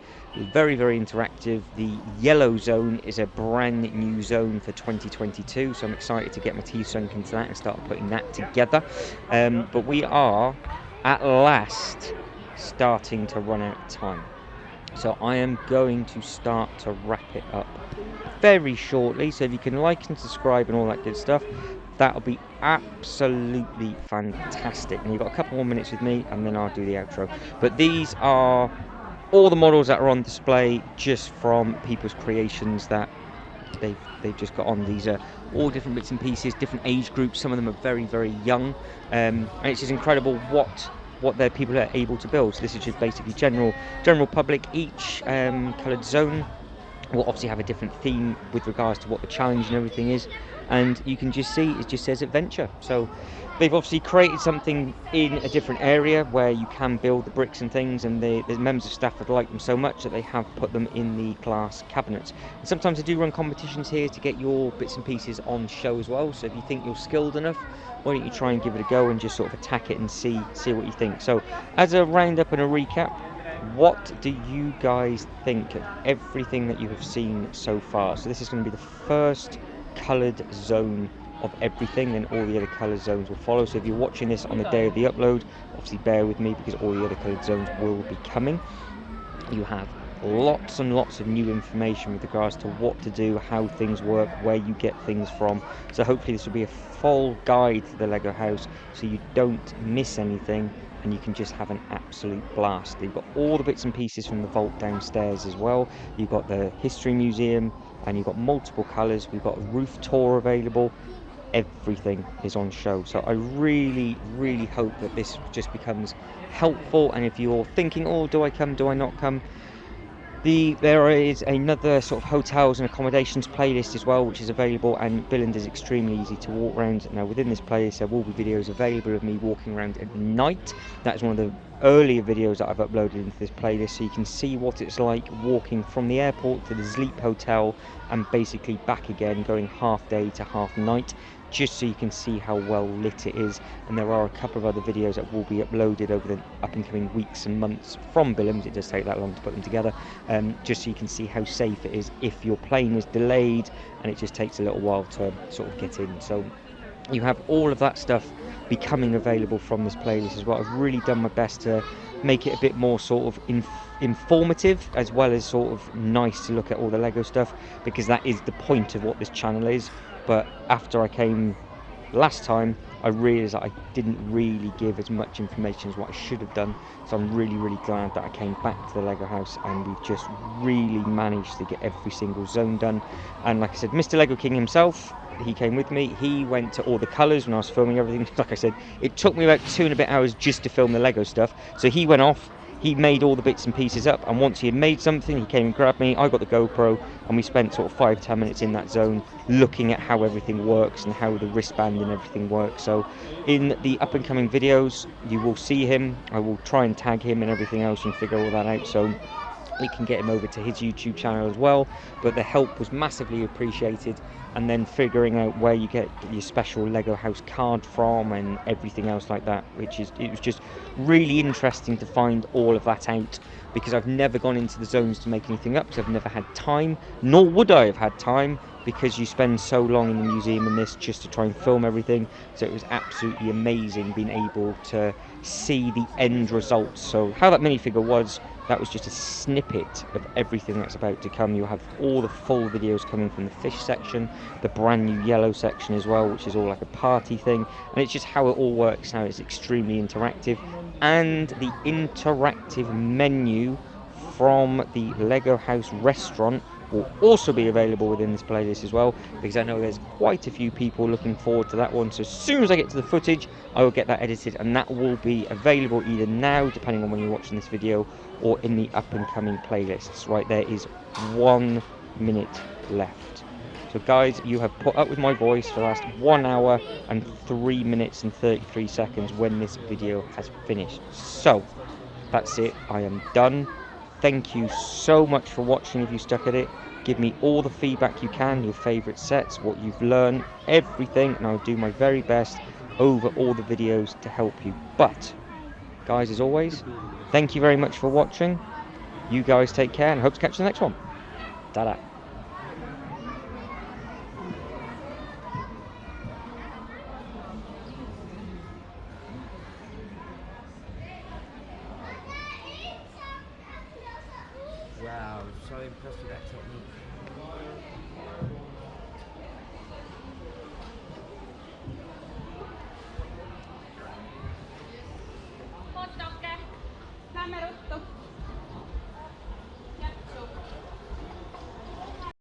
Very, very interactive. The yellow zone is a brand new zone for 2022, so I'm excited to get my teeth sunk into that and start putting that together. But we are at last starting to run out of time, so I am going to start to wrap it up very shortly. So if you can like and subscribe and all that good stuff, that'll be absolutely fantastic. And you've got a couple more minutes with me, and then I'll do the outro. But these are all the models that are on display just from people's creations that they've just got on. These are all different bits and pieces, different age groups. Some of them are very, very young, and it's just incredible what their people are able to build. So this is just basically general public. Each coloured zone will obviously have a different theme with regards to what the challenge and everything is, and you can just see it just says adventure. So they've obviously created something in a different area where you can build the bricks and things, and the members of staff have liked them so much that they have put them in the glass cabinets. And sometimes they do run competitions here to get your bits and pieces on show as well. So if you think you're skilled enough, why don't you try and give it a go and just sort of attack it and see what you think. So as a roundup and a recap, what do you guys think of everything that you have seen so far? So this is going to be the first coloured zone of everything, then all the other coloured zones will follow. So if you're watching this on the day of the upload, obviously bear with me because all the other coloured zones will be coming. You have lots and lots of new information with regards to what to do, how things work, where you get things from. So hopefully this will be a full guide to the Lego house so you don't miss anything and you can just have an absolute blast. You've got all the bits and pieces from the vault downstairs as well. You've got the history museum and you've got multiple colours. We've got a roof tour available. Everything is on show. So I really hope that this just becomes helpful, and if you're thinking, oh, do I come, do I not come, there is another sort of hotels and accommodations playlist as well, which is available, and Billund is extremely easy to walk around. Now within this playlist there will be videos available of me walking around at night. That is one of the earlier videos that I've uploaded into this playlist, so you can see what it's like walking from the airport to the Sleep Hotel and basically back again, going half day to half night, just so you can see how well lit it is. And there are a couple of other videos that will be uploaded over the up and coming weeks and months from Billund. It does take that long to put them together, just so you can see how safe it is if your plane is delayed and it just takes a little while to sort of get in. So you have all of that stuff becoming available from this playlist as well. I've really done my best to make it a bit more sort of informative, as well as sort of nice to look at all the Lego stuff, because that is the point of what this channel is. But after I came last time, I realised that I didn't really give as much information as what I should have done. So I'm really glad that I came back to the Lego house and we've just really managed to get every single zone done. And like I said, Mr. Lego King himself, he came with me. He went to all the colours when I was filming everything. Like I said, it took me about 2 and a bit hours just to film the Lego stuff. So he went off, he made all the bits and pieces up, and once he had made something, he came and grabbed me. I got the GoPro, and we spent sort of 5-10 minutes in that zone looking at how everything works and how the wristband and everything works. So in the up and coming videos you will see him. I will try and tag him and everything else and figure all that out, so we can get him over to his YouTube channel as well. But the help was massively appreciated, and then figuring out where you get your special Lego house card from and everything else like that, it was just really interesting to find all of that out, because I've never gone into the zones to make anything up, because I've never had time, nor would I have had time, because you spend so long in the museum and this just to try and film everything. So it was absolutely amazing being able to see the end result. So how that minifigure was, that was just a snippet of everything that's about to come. You'll have all the full videos coming from the fish section, the brand new yellow section as well, which is all like a party thing. And it's just how it all works now. It's extremely interactive. And the interactive menu from the Lego House restaurant will also be available within this playlist as well, because I know there's quite a few people looking forward to that one. So as soon as I get to the footage, I will get that edited, and that will be available either now, depending on when you're watching this video, or in the up and coming playlists. Right, there is 1 minute left. So guys, you have put up with my voice for the last 1 hour and 3 minutes and 33 seconds when this video has finished. So that's it, I am done. Thank you so much for watching. If you stuck at it, give me all the feedback you can, your favourite sets, what you've learned, everything, and I'll do my very best over all the videos to help you. But guys, as always, thank you very much for watching. You guys take care, and I hope to catch you in the next one. Ta-da. Wow, so impressed with that technique.